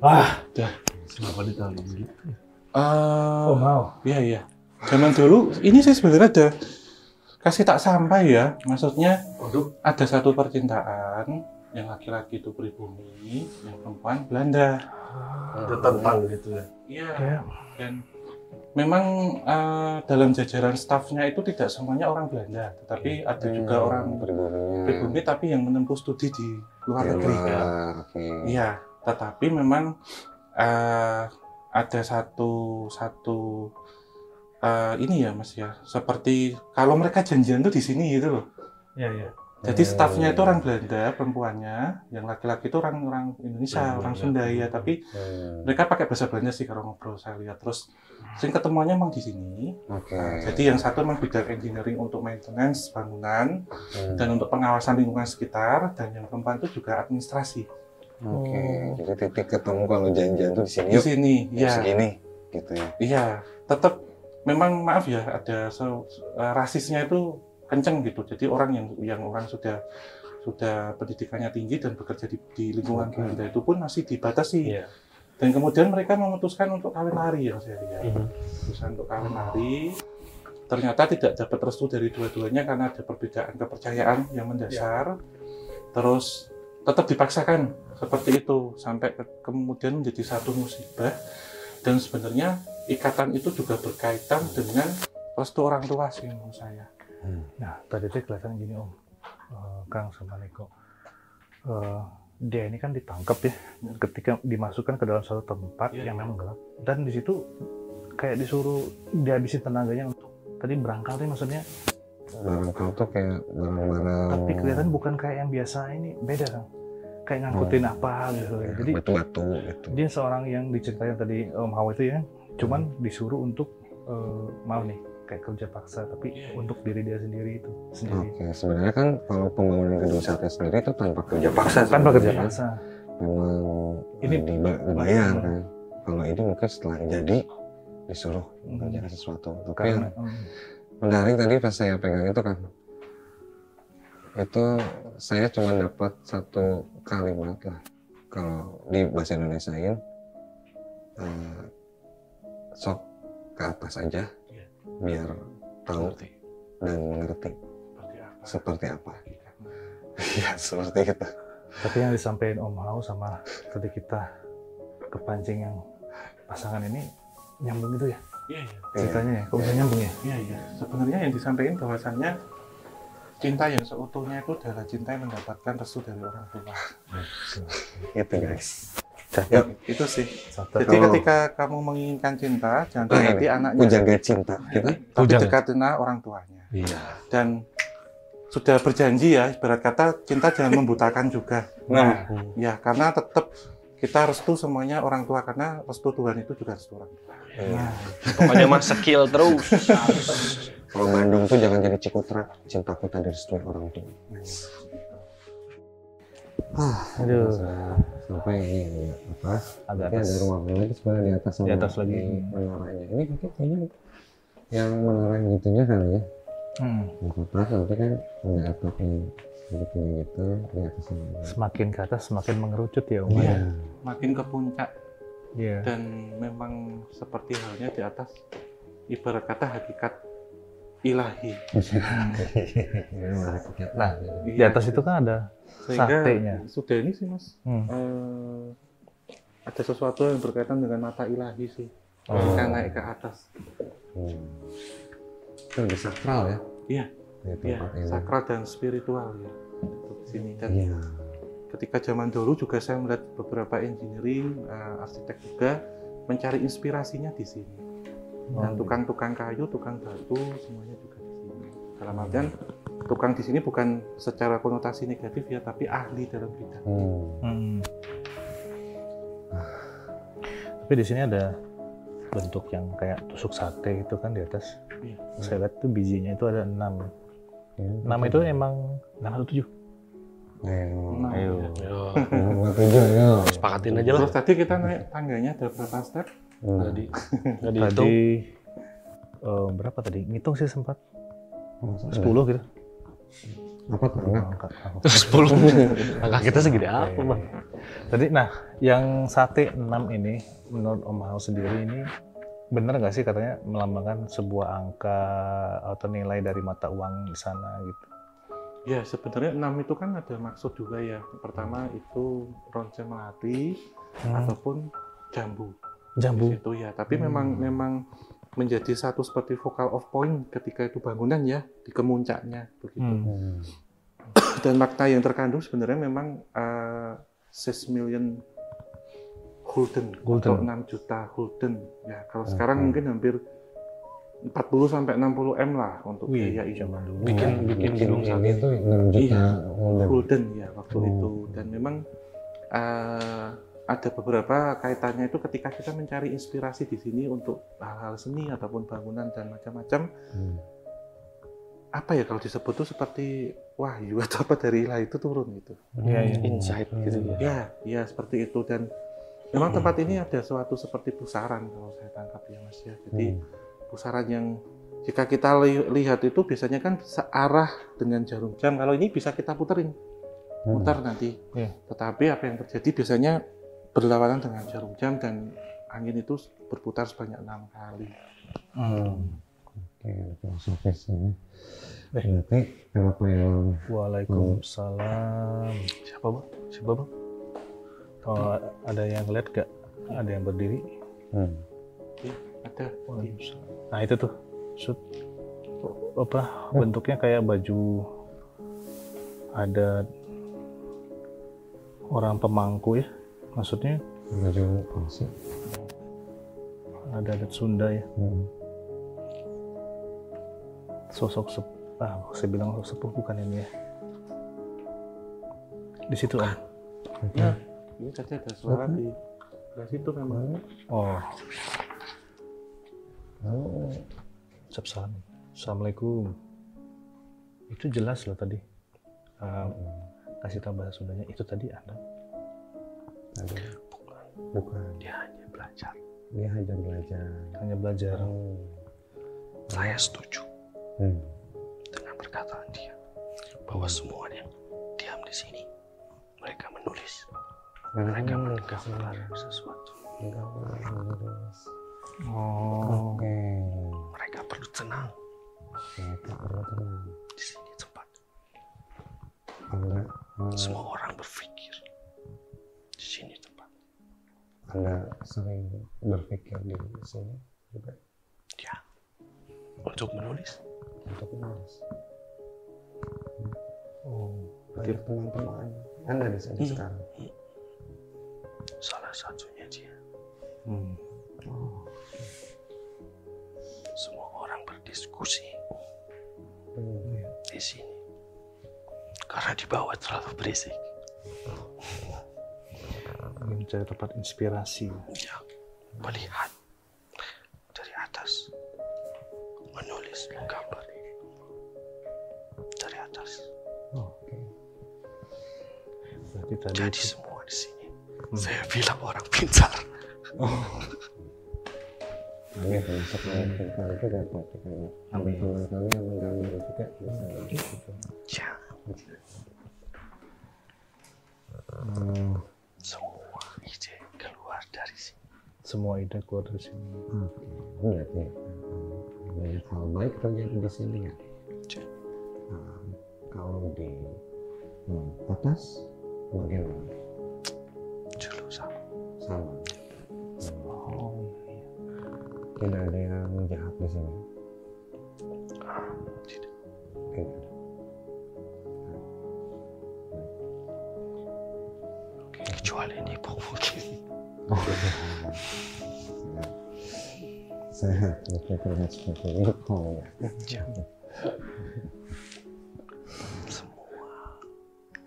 Hah? Kenapa ditaliin gitu? Oh mau? Iya. Zaman dulu ini sih sebenarnya ada kasih tak sampai ya. Maksudnya ada satu percintaan yang laki-laki itu pribumi, yang perempuan Belanda. Ada tentang gitu ya? Iya. Dan memang dalam jajaran stafnya itu tidak semuanya orang Belanda, tetapi ada juga orang pribumi tapi yang menempuh studi di luar negeri. Iya, tetapi memang ada satu ini ya Mas ya, seperti kalau mereka janjian tuh di sini gitu loh. Iya. Jadi stafnya itu orang Belanda, perempuannya, yang laki-laki itu orang Indonesia, orang Sunda ya, tapi mereka pakai bahasa Belanda sih kalau ngobrol saya lihat. Terus sering ketemuannya memang di sini. Jadi yang satu memang bidang engineering untuk maintenance bangunan dan untuk pengawasan lingkungan sekitar, dan yang perempuan itu juga administrasi. Jadi titik ketemu kalau janjian tuh di sini. Di sini, ya. Segini, gitu ya. Iya, tetap memang maaf ya ada rasisnya itu kenceng gitu. Jadi orang yang orang sudah pendidikannya tinggi dan bekerja di lingkungan Belanda itu pun masih dibatasi. Dan kemudian mereka memutuskan untuk kawin lari yang saya lihat. Memutuskan untuk kawin lari. Ternyata tidak dapat restu dari dua-duanya karena ada perbedaan kepercayaan yang mendasar. Terus tetap dipaksakan seperti itu sampai kemudian menjadi satu musibah. Dan sebenarnya ikatan itu juga berkaitan dengan restu orang tua sih menurut saya. Nah, tadi tuh kelihatan gini Om, Kang sama Niko. Dia ini kan ditangkap ya, ketika dimasukkan ke dalam satu tempat yang memang gelap. Dan di situ kayak disuruh dihabisin tenaganya untuk tadi berangkal tuh maksudnya. Barangkal tuh kayak barang-barang. Tapi kelihatan bukan kayak yang biasa ini, beda Kang. Kayak ngangkutin apa gitu. Ya, Jadi batu-batu gitu. dia seorang yang diceritain tadi Om Hawa itu ya, cuman disuruh untuk mau nih kayak kerja paksa, tapi untuk diri dia sendiri itu sendiri. Oke, sebenarnya kan kalau pembangunan gedung sate sendiri itu tanpa kerja paksa. Tanpa kerja sebenarnya. paksa. Memang Ini dibayar kan. Kalau ini mungkin setelah jadi disuruh mengerjakan sesuatu. Tapi yang menarik tadi pas saya pegang itu kan, itu saya cuma dapat satu kalimat lah. Kalau di bahasa Indonesiain, sok ke atas aja, biar tahu dan mengerti seperti apa. Ya seperti itu. Tapi yang disampaikan Om Hao sama tadi kita kepancing yang pasangan ini nyambung gitu ya? Iya. Ceritanya ya, kok bisa nyambung ya? Iya. Sebenarnya yang disampaikan bahwasannya cinta yang seutuhnya itu adalah cinta yang mendapatkan restu dari orang tua. Itu guys. Ya, itu sih. Jadi ketika kamu menginginkan cinta, jangan dekati anaknya. Pujaga cinta. Tapi dekatilah orang tuanya. Iya. Dan sudah berjanji ya, ibarat kata cinta jangan membutakan juga. Nah, ya karena tetap kita restu semuanya orang tua, karena restu Tuhan itu juga restu orang tua. Pokoknya mah skill terus. kalau Bandung tuh jangan jadi Cikutra, cintaku tak direstui orang tua. Aduh. Sampai ini apa? Agak Tapi atas. ada ruangan lagi sebenarnya di atas sama Di atas lagi. menaranya. Ini mungkin kayaknya yang menara gitunya kali ya. Yang atas nanti kan ada atapnya segitunya gitu di atas sama. Semakin ke atas semakin mengerucut ya Om. Iya. Makin ke puncak. Iya. Dan memang seperti halnya di atas, ibarat kata hakikat ilahi. Nah, di atas itu kan ada Sehingga satenya. sudah ini sih Mas, ada sesuatu yang berkaitan dengan mata ilahi sih. Ketika naik ke atas. Itu lebih sakral ya? Iya. Di Iya, tempat ini. sakral dan spiritual ya. Untuk di sini dan Iya. ketika zaman dulu juga saya melihat beberapa engineering, arsitek juga mencari inspirasinya di sini. Dan tukang-tukang kayu, tukang batu, semuanya juga di sini. Dalam artian tukang di sini bukan secara konotasi negatif ya, tapi ahli dalam bidang. Tapi di sini ada bentuk yang kayak tusuk sate itu kan di atas. Iya. Saya lihat tuh bijinya itu ada 6. 6 itu emang 6 atau 7? Nah, Ayo. Sepakatin aja lah. Terus tadi kita naik tangganya ada berapa step? Tadi Tadi berapa tadi? Ngitung sih sempat 10 gitu. Apa tangga? 10. Angka kita segede apa, Bang? Tadi, nah, yang sate 6 ini, menurut Om Hao sendiri ini, benar nggak sih katanya melambangkan sebuah angka atau nilai dari mata uang di sana gitu? Ya sebenarnya 6 itu kan ada maksud juga ya. Pertama itu ronce melati ataupun jambu. Jambu. Itu ya. Tapi memang menjadi satu seperti focal of point ketika itu bangunan ya di kemuncaknya begitu. Dan makna yang terkandung sebenarnya memang 6 million gulden atau 6 juta gulden. Ya kalau sekarang mungkin hampir 40 sampai 60 M lah untuk biaya ini. Bikin gedung Ini tuh 6 juta Gulden ya waktu itu. Dan memang ada beberapa kaitannya itu ketika kita mencari inspirasi di sini untuk hal-hal seni ataupun bangunan dan macam-macam. Apa ya kalau disebut tuh seperti wahyu atau apa dari ilahi itu turun gitu. Insight gitu ya. Ya seperti itu. Dan memang tempat ini ada suatu seperti pusaran kalau saya tangkap ya Mas ya. Jadi pusaran yang jika kita lihat itu biasanya kan searah dengan jarum jam. Kalau ini bisa kita putar nanti. Tetapi apa yang terjadi biasanya berlawanan dengan jarum jam dan angin itu berputar sebanyak 6 kali. Oke, filosofis ya. Berarti kenapa yang Waalaikumsalam. Siapa Bang? Coba bang. Oh, ada yang lihat gak? Ada yang berdiri? Ada. Nah itu tuh, bentuknya kayak baju adat orang pemangku ya, maksudnya Baju sih. ada adat Sunda ya. Sosok saya bilang sosok sepuh bukan ini ya. Di situ Om. Ya, ini tadi ada suara di situ memang. Oh. Assalamualaikum. Itu jelas loh tadi. Kasih tahu bahasa Sundanya itu tadi Anda. Bukan. Dia hanya belajar. Dia hanya belajar. Hanya belajar. Saya setuju dengan perkataan dia bahwa semua yang diam di sini mereka menulis, mereka menggambar sesuatu. Oh. Oke. Mereka perlu tenang. Mereka perlu tenang. Di sini tempat Anda, semua orang berpikir. Di sini tempat. Anda sering berpikir di sini juga Ya, untuk menulis. untuk menulis. Oh. Banyak teman-teman Anda di sini sekarang. Salah satunya dia. Semua orang berdiskusi di sini karena di bawah terlalu berisik. Ingin mencari tempat inspirasi. Ya, melihat dari atas, menulis, menggambar dari atas. Oke. Berarti tadi Jadi semua di sini saya bilang orang pintar. Kami termasuk orang pintar juga berarti kami. Teman kami yang menggambar juga bisa begitu. Ya, semua ide keluar dari sini. semua ide keluar dari sini. Berarti banyak hal baik terjadi di sini ya. Kalau di atas bagaimana? Dulu sama. Sama. Tidak ada yang jahat di sini. Tidak. Tidak. Kecuali nipu mungkin. Saya lebih terlihat seperti itu ya. Semua.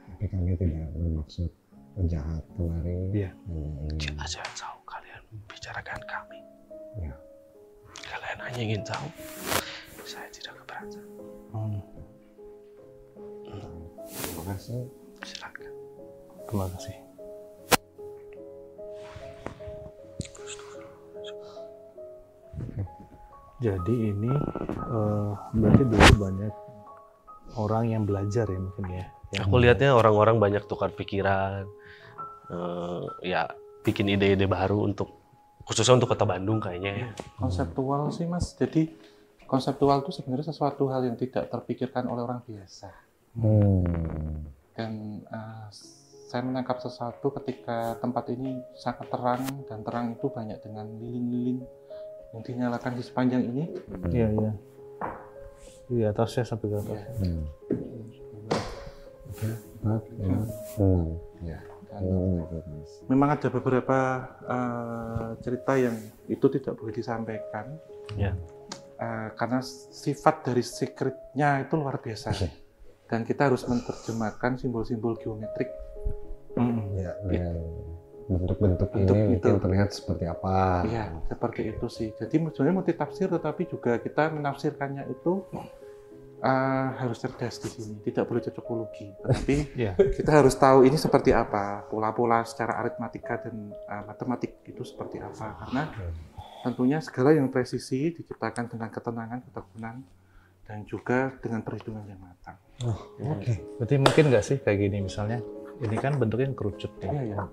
Tapi kami tidak bermaksud jahat kemarin. Iya. Saya tahu kalian membicarakan kami. Ya. Kalian hanya ingin tahu. Saya tidak keberatan. Terima kasih. Silakan. Terima kasih. Jadi ini berarti dulu banyak orang yang belajar ya mungkin ya. Aku lihatnya orang-orang banyak tukar pikiran, ya bikin ide-ide baru untuk khususnya untuk kota Bandung kayaknya ya. Konseptual sih Mas, jadi konseptual itu sebenarnya sesuatu hal yang tidak terpikirkan oleh orang biasa. Dan saya menangkap sesuatu ketika tempat ini sangat terang, dan terang itu banyak dengan lilin-lilin yang dinyalakan di sepanjang ini. Iya, iya. Di atasnya sampai ke atas. Ya. Memang ada beberapa cerita yang itu tidak boleh disampaikan. Ya. Karena sifat dari secretnya itu luar biasa. Dan kita harus menerjemahkan simbol-simbol geometrik. Ya, bentuk-bentuk ini mungkin terlihat seperti apa. Iya, seperti itu sih. Jadi sebenarnya multitafsir, tetapi juga kita menafsirkannya itu harus cerdas di sini. Tidak boleh cocokologi. Tetapi kita harus tahu ini seperti apa. Pola-pola secara aritmatika dan matematik itu seperti apa. Karena tentunya segala yang presisi diciptakan dengan ketenangan, ketekunan, dan juga dengan perhitungan yang matang. Oke. Berarti mungkin nggak sih kayak gini misalnya, ini kan bentuknya kerucut ya. Iya.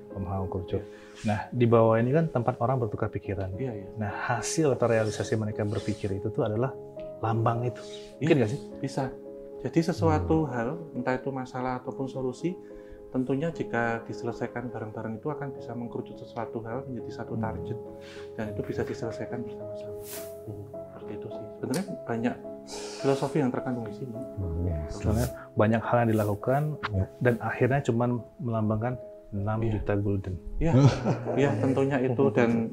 Pemahaman kerucut. Nah, di bawah ini kan tempat orang bertukar pikiran. Iya. Nah, hasil atau realisasi mereka berpikir itu tuh adalah lambang itu. Mungkin nggak sih? Bisa. Jadi sesuatu hal, entah itu masalah ataupun solusi, tentunya jika diselesaikan bareng-bareng itu akan bisa mengkerucut sesuatu hal menjadi satu target dan itu bisa diselesaikan bersama-sama. Seperti itu sih. Sebenarnya banyak filosofi yang terkandung di sini. Soalnya banyak hal yang dilakukan dan akhirnya cuma melambangkan 6 juta gulden. Iya, iya tentunya itu dan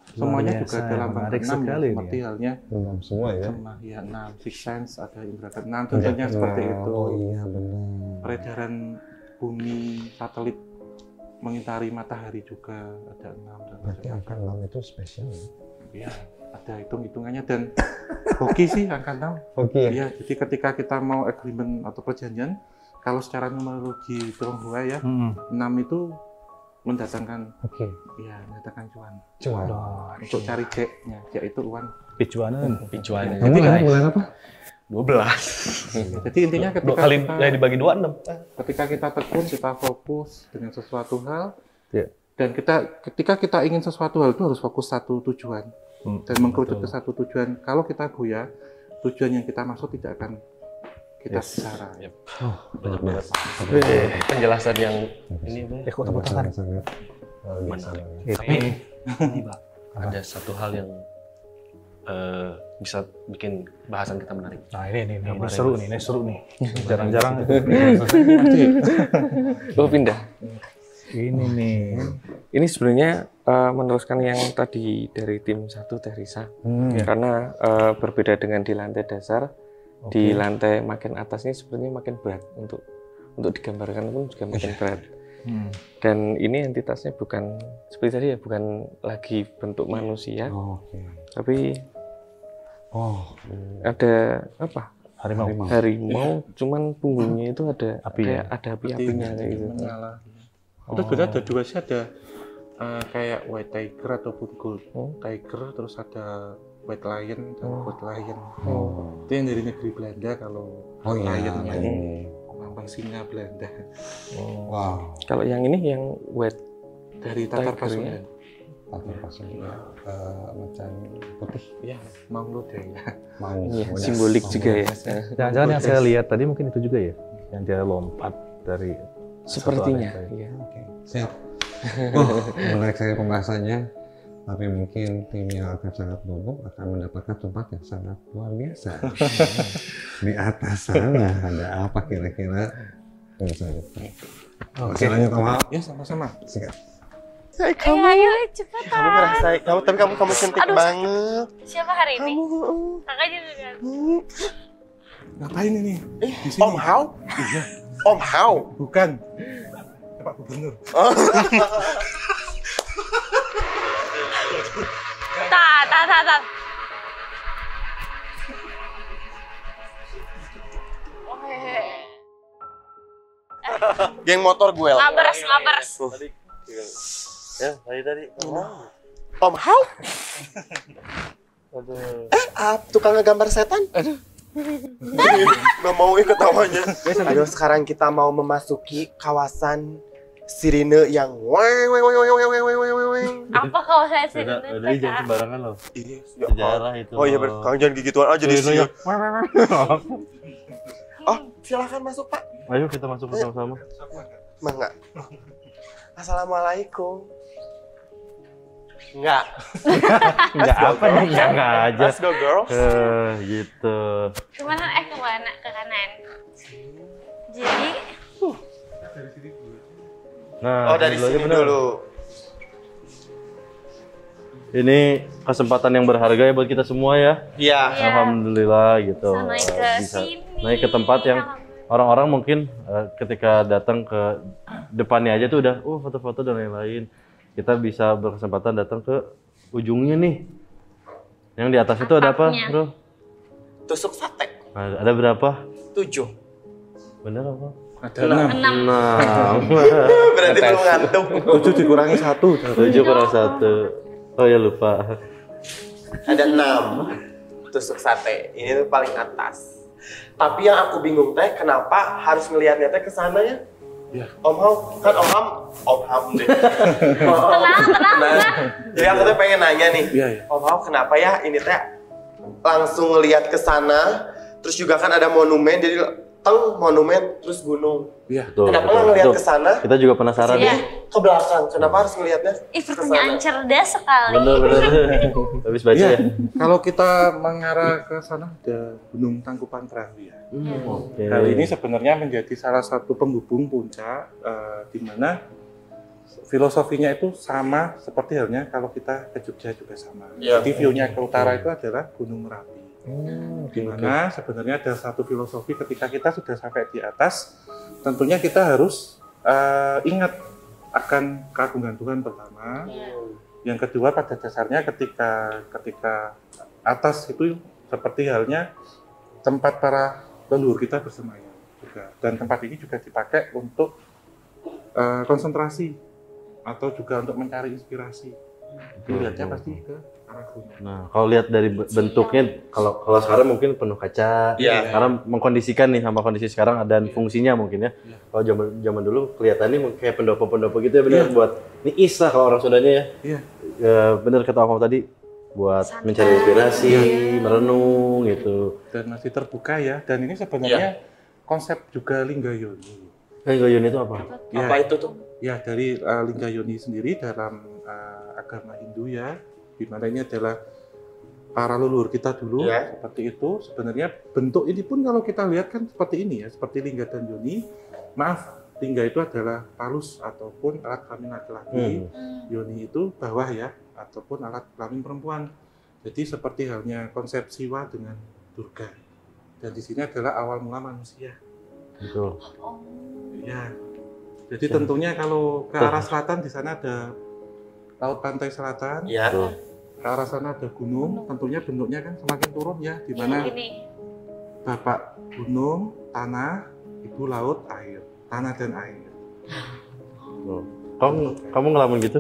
semuanya juga dalam bangsa 6 ya, seperti halnya 6 semua ya. Sama ya 6 Six Sense ada indra keenam tentunya seperti itu. Oh iya benar. Peredaran bumi satelit mengitari matahari juga ada 6 dan Berarti angka 6 itu spesial ya? Iya, ada hitung-hitungannya dan hoki sih angka 6. Hoki ya? Iya, jadi ketika kita mau agreement atau perjanjian, kalau secara numerologi Tionghoa ya, 6 itu mendatangkan mendatangkan cuan. Cuan. Untuk cari J-nya, J itu uang. Picuanan. Picuannya. Kamu ada bulan apa? 12. Jadi intinya ketika kali kita, ya dibagi 26. Ketika kita tekun, kita fokus dengan sesuatu hal, dan ketika kita ingin sesuatu hal itu harus fokus satu tujuan dan mengkerucut ke satu tujuan. Kalau kita goyah, tujuan yang kita maksud tidak akan kita bicara. Banyak banget. Penjelasan yang ini kok tepuk tangan. Tapi ini Pak, ada satu hal yang bisa bikin bahasan kita menarik. Nah ini seru nih. Jarang-jarang. Pindah. Ini nih. Ini sebenarnya meneruskan yang tadi dari tim 1 Teh Risa. Karena berbeda dengan di lantai dasar, di lantai makin atas ini sebenarnya makin berat untuk digambarkan pun juga makin berat. Dan ini entitasnya bukan seperti tadi ya, bukan lagi bentuk manusia, tapi ada apa? Harimau, cuman punggungnya itu ada api-apinya kayak gitu. Itu sebenarnya ada dua sih, ada kayak white tiger ataupun gold tiger, terus ada white lion dan gold lion. Itu yang dari negeri Belanda kalau lion ini lambang singa Belanda. Wow. Kalau yang ini yang white dari Tatar Pasundan. Tatar Pasundan macan putih. Ya, Maulud ya. Simbolik juga ya. Jangan-jangan yang saya lihat tadi mungkin itu juga ya, yang dia lompat dari sepertinya. Siap. Menarik sekali pembahasannya. Tapi mungkin tim yang akan sangat bobo akan mendapatkan tempat yang sangat luar biasa. Di atas sana ada apa kira-kira? Oke, lanjut Om Hao. Ya, sama-sama. Sikat. Ayo cepat. Kamu merasa, kamu cantik banget. Siapa hari ini? Kakak juga kan. Ngapain ini? Di sini. Om Hao? Iya. Om Hao? Bukan. Pak Gubernur. Tak. Geng motor gue lah. Ngabers. Ya, tadi. Om Hao? Tukang ngegambar setan? Aduh. Gak mau ikut awalnya. Aduh, sekarang kita mau memasuki kawasan sirine yang Apa kawasan sirine? Udah jangan sembarangan loh. Iya, sejarah itu. Oh iya, kalian jangan gigituan aja di sini. Oh, silakan masuk Pak. Ayo kita masuk bersama-sama. Mangga. Assalamualaikum. Enggak. Enggak apa nih, enggak aja. Let's go girls. Gitu. Kemana? Kemana? Ke kanan. Jadi. Nah, dari sini dulu. Ini kesempatan yang berharga ya buat kita semua ya. Iya. Alhamdulillah gitu. Bisa naik ke Bisa sini. naik ke tempat yang orang-orang mungkin ketika datang ke depannya aja tuh udah foto-foto dan lain-lain. Kita bisa berkesempatan datang ke ujungnya nih. Yang di atas itu ada apa, Bro? Tusuk sate. Ada berapa? 7. Bener apa? Ada 6. Berarti belum ngantuk. 7 dikurangi 1. 7 kurang 1. Oh ya lupa. Ada 6 tusuk sate. Ini tuh paling atas. Tapi yang aku bingung teh, kenapa harus ngelihatnya teh ke sana ya? Iya. Om Hao, kan Om Ham deh. Tenang. Jadi aku tuh pengen nanya nih. Iya. Om Hao, kenapa ya ini teh langsung ngelihat ke sana? Terus juga kan ada monumen, jadi monumen terus gunung. Iya. Kenapa nggak ngelihat ke sana? Kita juga penasaran. Iya. Ke belakang. Kenapa harus ngelihatnya? Pertanyaan cerdas sekali. Bener. Habis baca Iya. ya. Kalau kita mengarah ke sana ada Gunung Tangkuban Perahu ya. Oke. Hal ini sebenarnya menjadi salah satu penghubung puncak di mana filosofinya itu sama seperti halnya kalau kita ke Jogja juga sama. Iya. Jadi view-nya ke utara itu adalah Gunung Merapi. Di mana sebenarnya ada satu filosofi ketika kita sudah sampai di atas, tentunya kita harus ingat akan keagungan Tuhan pertama. Yang kedua pada dasarnya ketika atas itu seperti halnya tempat para leluhur kita bersemayam juga. Dan tempat ini juga dipakai untuk konsentrasi atau juga untuk mencari inspirasi. Lihatnya pasti ke arah gunung. Nah, kalau lihat dari bentuknya, kalau sekarang mungkin penuh kaca, karena mengkondisikan nih sama kondisi sekarang dan fungsinya mungkin ya. Kalau zaman dulu kelihatannya kayak pendopo-pendopo gitu ya, benar buat ini islah kalau orang Sundanya ya. Iya. Bener kata Om tadi, buat mencari inspirasi, merenung gitu. Dan masih terbuka ya. Dan ini sebenarnya konsep juga Linggayoni. Linggayoni itu apa? Apa itu tuh? Ya, dari Linggayoni sendiri dalam agama Hindu ya, di mana ini adalah para leluhur kita dulu seperti itu. Sebenarnya bentuk ini pun kalau kita lihat kan seperti ini ya, seperti lingga dan yoni. Maaf, lingga itu adalah palus ataupun alat kelamin laki-laki, yoni itu bawah ya, ataupun alat kelamin perempuan. Jadi seperti halnya konsep Siwa dengan Durga. Dan di sini adalah awal mula manusia. Betul. Ya. Jadi tentunya kalau ke arah selatan di sana ada laut pantai selatan. Ya. Ke arah sana ada gunung. Tentunya bentuknya kan semakin turun ya, di mana Bapak gunung, tanah, Ibu laut, air. Tanah dan air. Kamu ngelamun gitu?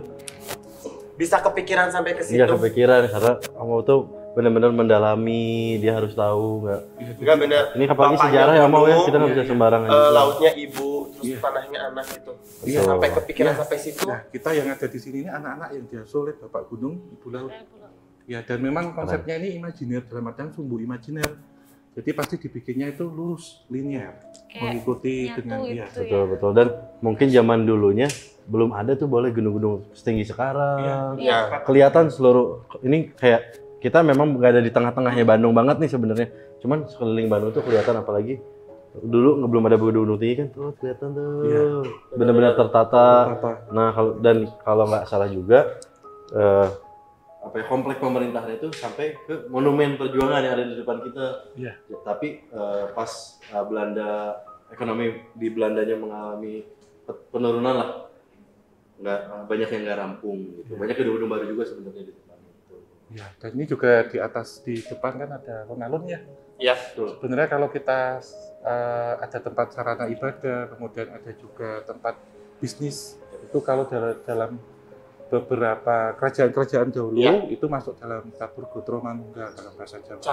Bisa kepikiran sampai ke situ? Iya kepikiran, karena kamu tuh benar-benar mendalami, dia harus tahu nggak? Enggak benar. Ini apalagi sejarah ya mau ya, kita nggak bisa sembarangan. Lautnya ibu, terus tanahnya anak gitu. Bisa sampai kepikiran sampai situ. Nah, kita yang ada di sini ini anak-anak yang diasuh oleh Bapak Gunung, Ibu Laut. Ya, dan memang konsepnya ini imajiner, dalam artian sumbu imajiner. Jadi pasti dibikinnya itu lurus, linear, mengikuti dengan dia. Betul. Dan mungkin zaman dulunya belum ada tuh boleh gunung-gunung setinggi sekarang. Iya. Kelihatan seluruh ini kayak kita memang nggak ada di tengah-tengahnya Bandung banget nih sebenarnya. Cuman sekeliling Bandung tuh kelihatan, apalagi dulu belum ada gunung tinggi kan tuh kelihatan tuh benar-benar tertata. Nah kalau nggak salah juga komplek pemerintahan itu sampai ke monumen perjuangan yang ada di depan kita. Iya. Tapi pas Belanda, ekonomi di Belandanya mengalami penurunan lah, nggak banyak yang nggak rampung gitu. Banyak gedung-gedung baru juga sebenarnya di depan itu. Ya, dan ini juga di atas di depan kan ada alun-alun ya. Iya. Sebenarnya kalau kita ada tempat sarana ibadah, kemudian ada juga tempat bisnis. Itu kalau dalam beberapa kerajaan-kerajaan dahulu itu masuk dalam catur Gotro Manunggal dalam bahasa Jawa.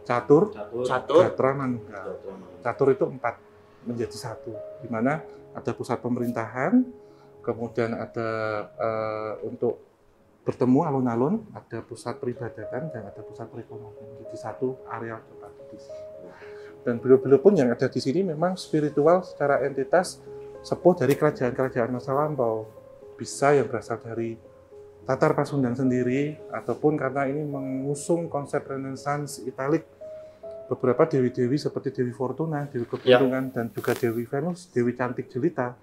Catur Gatra Manunggal. Catur itu 4 menjadi 1, di mana ada pusat pemerintahan, kemudian ada untuk bertemu alun-alun, ada pusat peribadatan dan ada pusat perekonomian. Jadi satu area tempat di sini. Dan beliau-beliau pun yang ada di sini memang spiritual secara entitas sepuh dari kerajaan-kerajaan masa lampau. Bisa yang berasal dari Tatar Pasundan sendiri, ataupun karena ini mengusung konsep Renaissance Italik, beberapa dewi-dewi seperti Dewi Fortuna, Dewi Keberuntungan, dan juga Dewi Venus, Dewi Cantik Jelita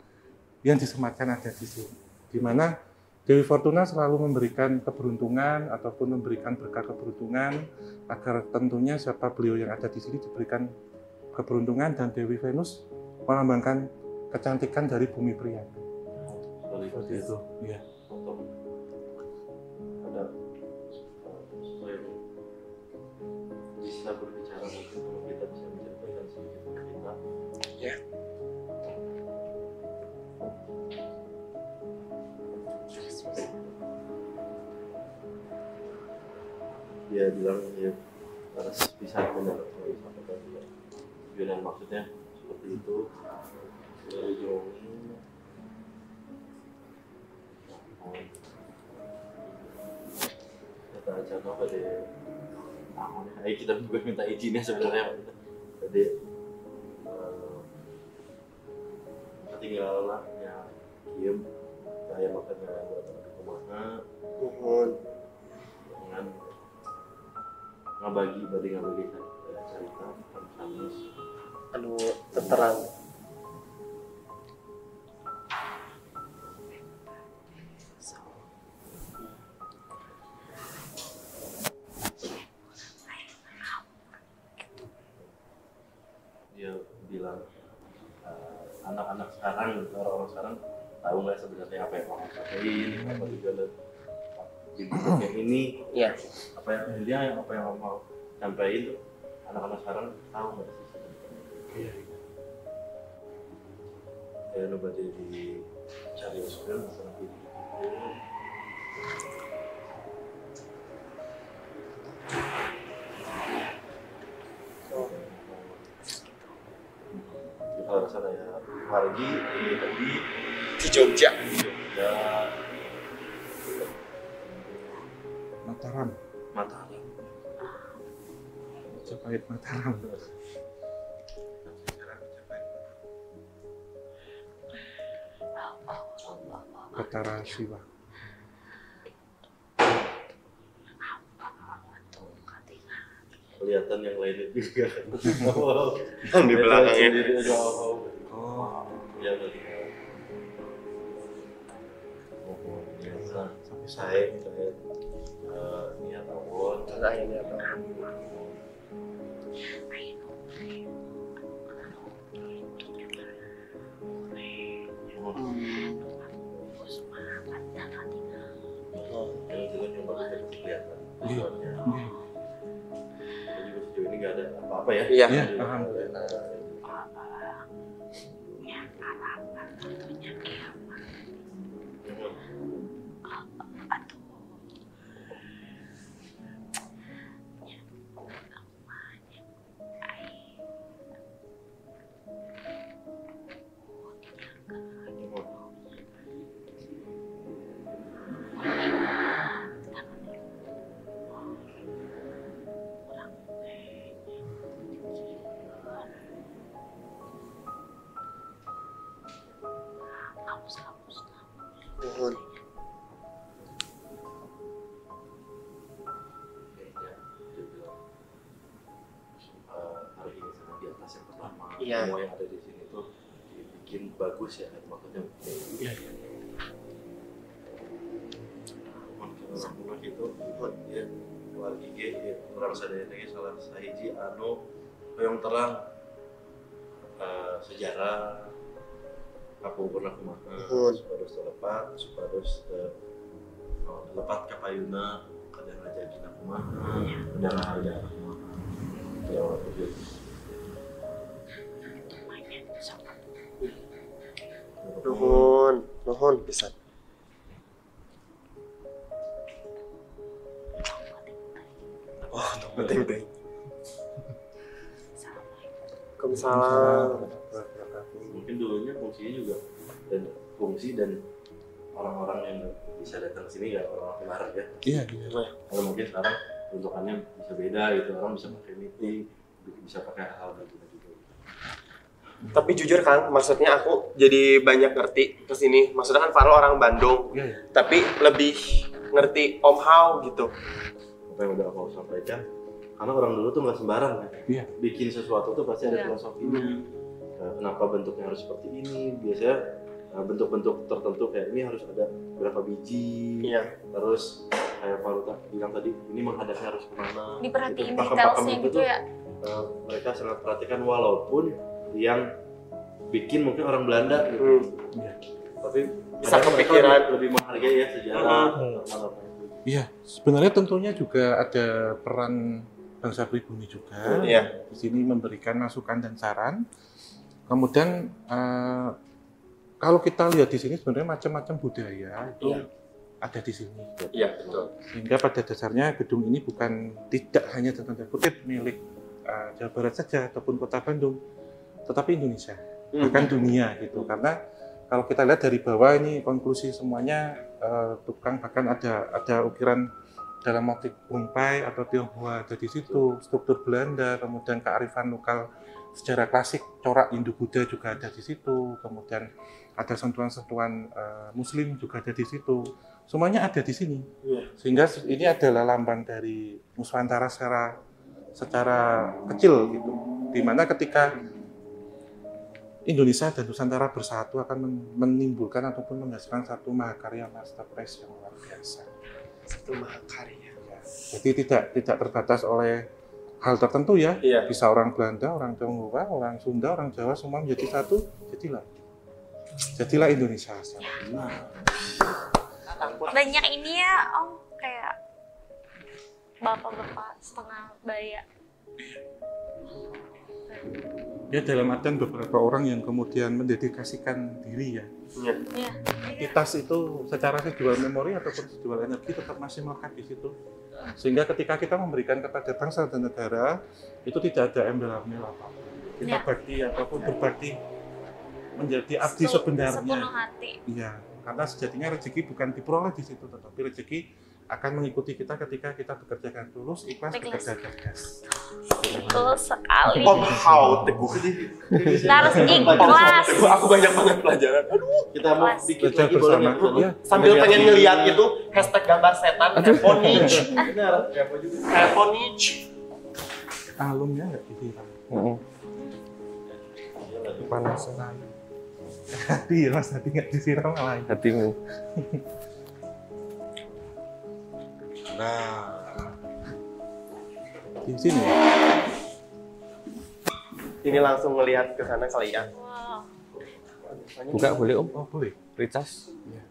yang disematkan ada di sini. Di mana Dewi Fortuna selalu memberikan keberuntungan ataupun memberikan berkah keberuntungan, agar tentunya siapa beliau yang ada di sini diberikan keberuntungan, dan Dewi Venus melambangkan kecantikan dari bumi Priayi. Seperti itu. Iya. Ada supaya bisa berbicara, mungkin kalau kita bisa menceritakan sedikit kita. Ya. Dia bilang ya harus bisa benar disampaikan dia. Tujuan maksudnya seperti itu. Dari jauh kita aja apa deh, kita juga minta izinnya sebenarnya. Tadi tinggal ya diem kayak makan yang buat kumaha dengan ngabagi cerita kamus anu terang. Dia bilang anak-anak sekarang, orang-orang sekarang tahu nggak sebenarnya apa yang orang pakein, apa tujuan kayak ini, apa yang dia apa yang orang mau sampaikan tuh anak-anak sekarang tahu nggak sih sebenarnya? Ya coba dicari usul masalah ini. Kalau sana ya Margi ini tadi Di Jogja. Mataram. Majapahit Mataram. Batara Siwa. Kelihatan yang lainnya juga. Di belakangnya. Ya tadi. Saya niat awon. Saya niat awon. Yang juga nyoba kelihatan visualnya. Jadi sejauh ini nggak ada apa-apa ya? Iya. Alhamdulillah. Mohon. Hari ini sangat di atas yang pertama. Iya. Semua yang ada di sini tuh dibikin bagus ya, maksudnya. Iya. Mungkin itu ya luar IG ya kurang sadayana salah sahiji anu yang terang sejarah aku pernah kumaha supados lepat supados lepat ka payuna kadang rajagina kumaha kadang harga kumaha ya itu nuhun pisan. Oh, penting teh. Waalaikumsalam. Mungkin dulunya fungsinya juga dan fungsi dan orang-orang yang bisa datang ke sini ya orang-orang kemarin ya. Iya. Kalau mungkin sekarang bentukannya bisa beda gitu, orang bisa pakai meeting, bisa pakai hal berbeda juga. Tapi jujur Kang, maksudnya aku jadi banyak ngerti ke sini. Maksudnya kan Farel orang Bandung, tapi lebih ngerti Om How gitu. Apa yang udah aku sampaikan, karena orang dulu tuh nggak sembarang kan. Iya. Bikin sesuatu tuh pasti ada filosofinya. Kenapa bentuknya harus seperti ini? Biasanya bentuk-bentuk tertentu kayak ini harus ada berapa biji. Terus kayak Pak Ruta bilang tadi, ini menghadapnya harus kemana? Diperhatiin Gitu. detailsnya gitu ya. Mereka sangat perhatikan walaupun yang bikin mungkin orang Belanda gitu. Tapi bisa kepikiran lebih menghargai ya sejarah. Iya, sebenarnya tentunya juga ada peran bangsa pribumi juga. Di sini memberikan masukan dan saran. Kemudian kalau kita lihat di sini sebenarnya macam-macam budaya itu ada di sini. Iya, betul. Sehingga pada dasarnya gedung ini bukan tidak hanya tanda kutip milik Jawa Barat saja ataupun Kota Bandung, tetapi Indonesia, bahkan dunia gitu. Karena kalau kita lihat dari bawah ini konklusi semuanya tukang bahkan ada ukiran dalam motif Bungpai atau Tionghoa ada di situ, struktur Belanda, kemudian kearifan lokal sejarah klasik, corak Hindu-Buddha juga ada di situ, kemudian ada sentuhan-sentuhan Muslim juga ada di situ. Semuanya ada di sini. Sehingga ini adalah lambang dari Nusantara secara kecil gitu. Dimana ketika Indonesia dan Nusantara bersatu akan menimbulkan ataupun menghasilkan satu mahakarya masterpiece yang luar biasa. Satu mahakarya. Ya. Jadi tidak terbatas oleh hal tertentu ya. Bisa orang Belanda, orang Tionghoa, orang Sunda, orang Jawa semua menjadi satu, jadilah Indonesia. Banyak ini ya, Om, kayak bapak-bapak setengah baya. Ya dalam artian beberapa orang yang kemudian mendedikasikan diri ya. Entitas itu secara visual memori ataupun visual energi tetap masih melekat di situ. Sehingga ketika kita memberikan kepada bangsa dan negara, itu tidak ada embel-embel apa-apa. Kita bakti ataupun berbakti menjadi abdi sebenarnya. Sepenuh hati. Iya, karena sejatinya rezeki bukan diperoleh di situ, tetapi rezeki akan mengikuti kita ketika kita bekerja dengan tulus, ikhlas, bekerja cerdas. Betul sekali. Om how teguh. Kita harus ikhlas. Aku banyak banget pelajaran. Aduh, kita mau bikin Belajar lagi boleh bersama. ya? Sambil pengen ngeliat itu hashtag gambar setan Heponich. Benar. Heponich. Alumnya nggak disiram. Panasan. Hati ya mas, hati nggak disiram malah. Hatimu. Nah, di sini. Ini langsung ngelihat ke sana kali ya. Buka boleh Om? Oh boleh. Recas. Ya.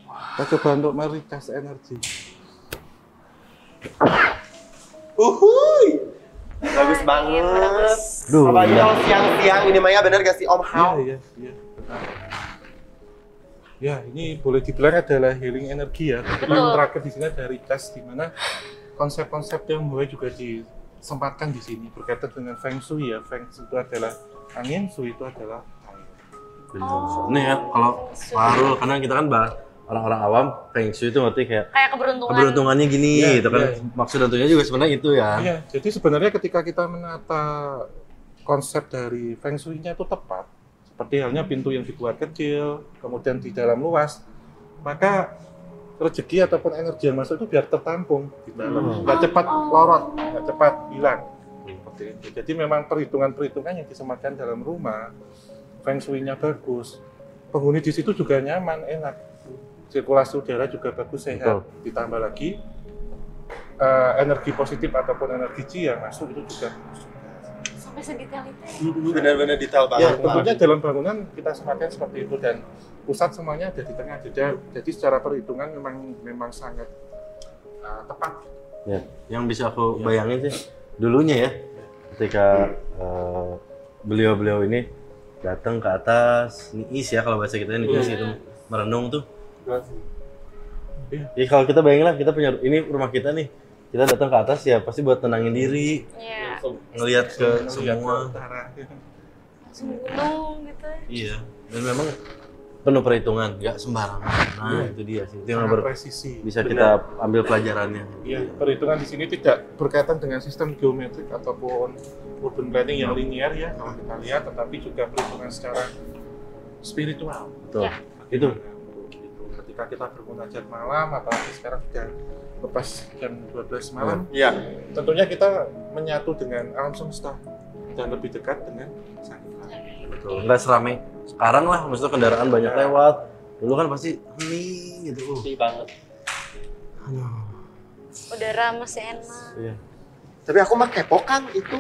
Kita coba untuk mericas energi. Uhuy, bagus banget. Apalagi kalau siang-siang ini Maya bener gak sih Om How? Iya. Ya, ini boleh dibilang adalah healing energi ya. Kita terakhir di sini ada recas, di mana konsep-konsep yang mulai juga disempatkan di sini berkaitan dengan Feng Shui ya. Feng Shui itu adalah angin, Shui itu adalah air. Ini ya kalau baru karena kita kan orang-orang awam Feng Shui itu ngerti kayak keberuntungannya gini gitu kan. Maksud tentunya juga sebenarnya itu ya. Iya, jadi sebenarnya ketika kita menata konsep dari Feng Shui-nya itu tepat, seperti halnya pintu yang dibuat kecil, kemudian di dalam luas, maka rezeki ataupun energi yang masuk itu biar tertampung di dalam, nggak cepat lorot, nggak cepat hilang. Seperti itu. Jadi memang perhitungan-perhitungan yang disematkan dalam rumah, Feng Shui-nya bagus, penghuni di situ juga nyaman, enak, sirkulasi udara juga bagus, sehat. Ditambah lagi energi positif ataupun energi chi yang masuk itu juga Sampai sedetail itu. Benar-benar detail ya, banget. tentunya dalam bangunan kita sematkan seperti itu dan pusat semuanya ada di tengah. Jadi secara perhitungan memang sangat tepat. Ya, yang bisa aku bayangin sih dulunya ya, ketika beliau-beliau ini datang ke atas, niis ya kalau bahasa kita niis gitu, merenung tuh. Ya kalau kita bayangin lah, kita punya ini rumah kita nih, kita datang ke atas ya pasti buat tenangin diri, ngelihat ke semua, Langsung gunung gitu. iya, dan memang penuh perhitungan, nggak sembarangan. Nah itu dia sih, itu yang bisa kita ambil pelajarannya. Iya, perhitungan di sini tidak berkaitan dengan sistem geometrik ataupun urban planning yang linear ya kalau kita lihat, tetapi juga perhitungan secara spiritual. Betul. Itu. Ketika kita bermunajat malam, apalagi sekarang sudah lepas jam 12 malam, tentunya kita menyatu dengan alam semesta dan lebih dekat dengan Sang Hyang. Betul. Nggak seramai sekarang lah, maksudnya kendaraan banyak lewat. Dulu kan pasti hening gitu. Sepi banget. Udara masih enak. Iya. Tapi aku mah kepo Kang itu.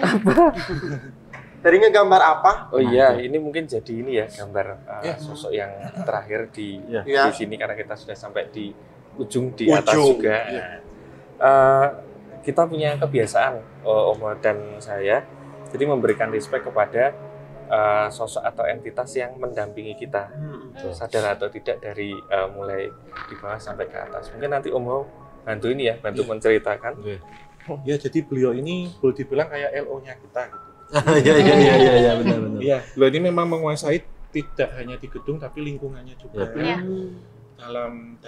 Tadi ngegambar apa? Oh iya, ini mungkin jadi ini ya gambar sosok yang terakhir di sini karena kita sudah sampai di ujung di atas juga. Kita punya kebiasaan Om dan saya, jadi memberikan respect kepada sosok atau entitas yang mendampingi kita, sadar atau tidak dari mulai di bawah sampai ke atas. Mungkin nanti Om bantu ini ya, bantu menceritakan. Ya, jadi beliau ini boleh dibilang kayak LO-nya kita gitu. Iya benar. Iya, beliau ini memang menguasai tidak hanya di gedung tapi lingkungannya juga. Dalam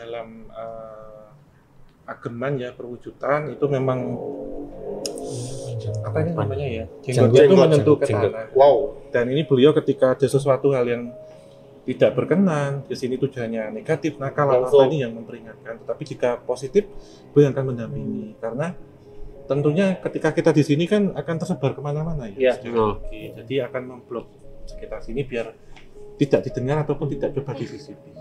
ageman ya, perwujudan itu memang apa ini namanya ya? Jenggot. Jenggotnya itu menyentuh ke Jenggot. tanah. Wow. Dan ini beliau ketika ada sesuatu hal yang tidak berkenan, ke sini tujuannya negatif, nakal atau apa ini yang memperingatkan. Tetapi jika positif, beliau akan mendampingi. Karena tentunya ketika kita di sini kan akan tersebar kemana-mana ya. Jadi akan memblok sekitar sini biar tidak didengar ataupun tidak coba disisipi.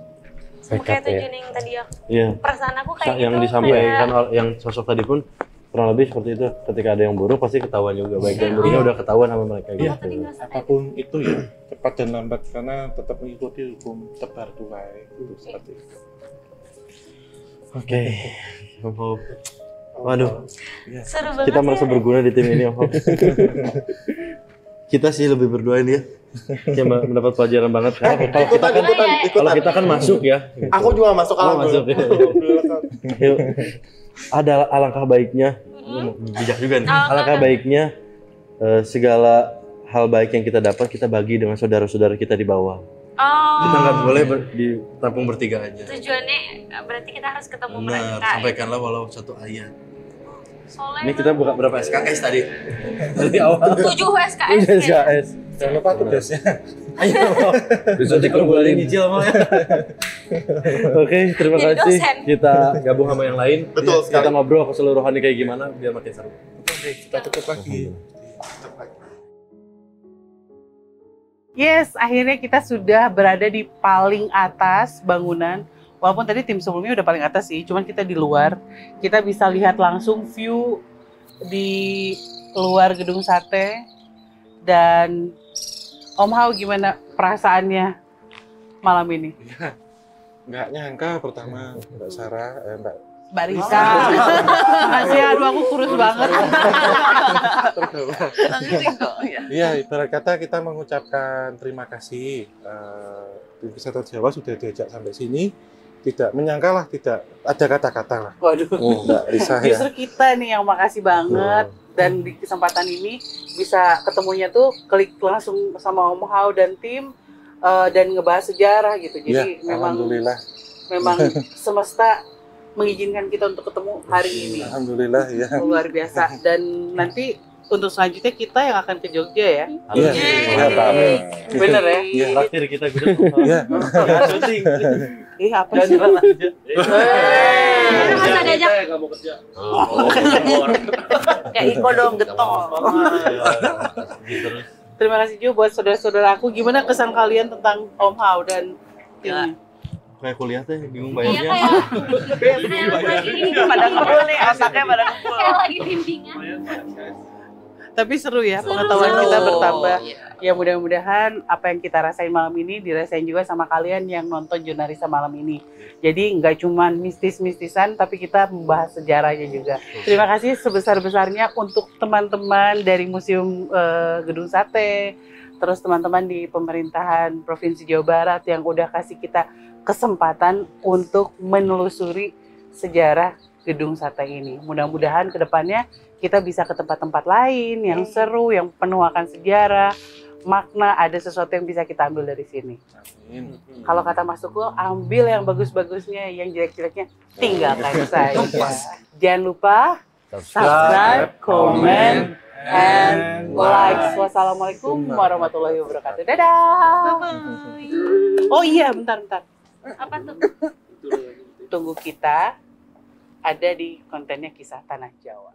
Kayak tujuan yang tadi ya. Iya. Perasaan aku kayak Yang gitu. disampaikan yang sosok tadi pun kurang lebih seperti itu. Ketika ada yang buruk pasti ketahuan juga. Baik dan buruknya udah ketahuan sama mereka gitu. Apapun itu ya, cepat dan lambat karena tetap mengikuti hukum tebar tuai itu seperti itu. Oke. Om Hope. Waduh. Seru banget Kita merasa ya. berguna di tim ini, Om Hope. Kita sih lebih berdoain ya. Kita mendapat pelajaran banget karena kalau kita kan masuk ya. Gitu. Aku juga masuk Masuk ya. Yuk. Ada alangkah baiknya, bijak juga nih. Alangkah baiknya segala hal baik yang kita dapat kita bagi dengan saudara-saudara kita di bawah. Kita nggak boleh ditampung bertiga aja. Tujuannya berarti kita harus ketemu Benar, mereka. sampaikanlah walau satu ayat. Soalnya Ini kita buka berapa SKS tadi? Dari awal. 7 SKS. 7 SKS. Jangan lupa tugasnya. Ayo. Nanti kalau boleh nyicil mau ya. Oke, terima Jadi kasih. dosen. Kita gabung sama yang lain. Betul sekali. Kita ngobrol keseluruhannya kayak gimana biar makin seru. Oke, kita tutup lagi. Yes, akhirnya kita sudah berada di paling atas bangunan. Walaupun tadi tim sebelumnya udah paling atas sih, cuman kita di luar. Kita bisa lihat langsung view di luar gedung sate. Dan Om Hao gimana perasaannya malam ini? Nggak nyangka pertama Mbak Sarah, Mbak Risa. Makasih ya, aduh aku kurus banget. Iya, ibarat kata kita mengucapkan terima kasih. Tim Wisata Jawa sudah diajak sampai sini. Tidak menyangka lah, tidak ada kata-kata lah. Waduh, Mbak Risa ya. justru kita nih yang makasih banget. Dan di kesempatan ini bisa ketemunya tuh klik langsung sama Om Hao dan tim dan ngebahas sejarah gitu. Jadi Ya, memang alhamdulillah. semesta mengizinkan kita untuk ketemu hari ini. Alhamdulillah ya. Luar biasa. Dan nanti untuk selanjutnya kita yang akan ke Jogja ya. Iya. Amin. Bener ya? Iya. Terakhir kita gudang. Iya. Syuting. Ih apa sih? Masa diajak? Enggak mau kerja. Kayak Iko dong, getol. Terima kasih juga buat saudara-saudara aku. Gimana kesan kalian tentang Om Hao dan timnya? Kayak kuliah teh bingung Iya bayarnya. Pada kumpul nih, otaknya pada kumpul. kayak lagi bimbingan. Tapi seru ya, pengetahuan kita bertambah. Ya mudah-mudahan apa yang kita rasain malam ini dirasain juga sama kalian yang nonton Jurnalisa malam ini. Jadi nggak cuma mistis-mistisan, tapi kita membahas sejarahnya juga. Terima kasih sebesar-besarnya untuk teman-teman dari Museum Gedung Sate, terus teman-teman di pemerintahan Provinsi Jawa Barat yang udah kasih kita kesempatan untuk menelusuri sejarah Gedung Sate ini. Mudah-mudahan ke depannya kita bisa ke tempat-tempat lain yang seru, yang penuh akan sejarah, makna, ada sesuatu yang bisa kita ambil dari sini. Kalau kata Mas Tukul, ambil yang bagus-bagusnya, yang jelek-jeleknya tinggalkan saja. Jangan lupa subscribe, comment, and like. Wassalamualaikum warahmatullahi wabarakatuh. Dadah. Oh iya, bentar. Apa tuh? Tunggu kita ada di kontennya Kisah Tanah Jawa.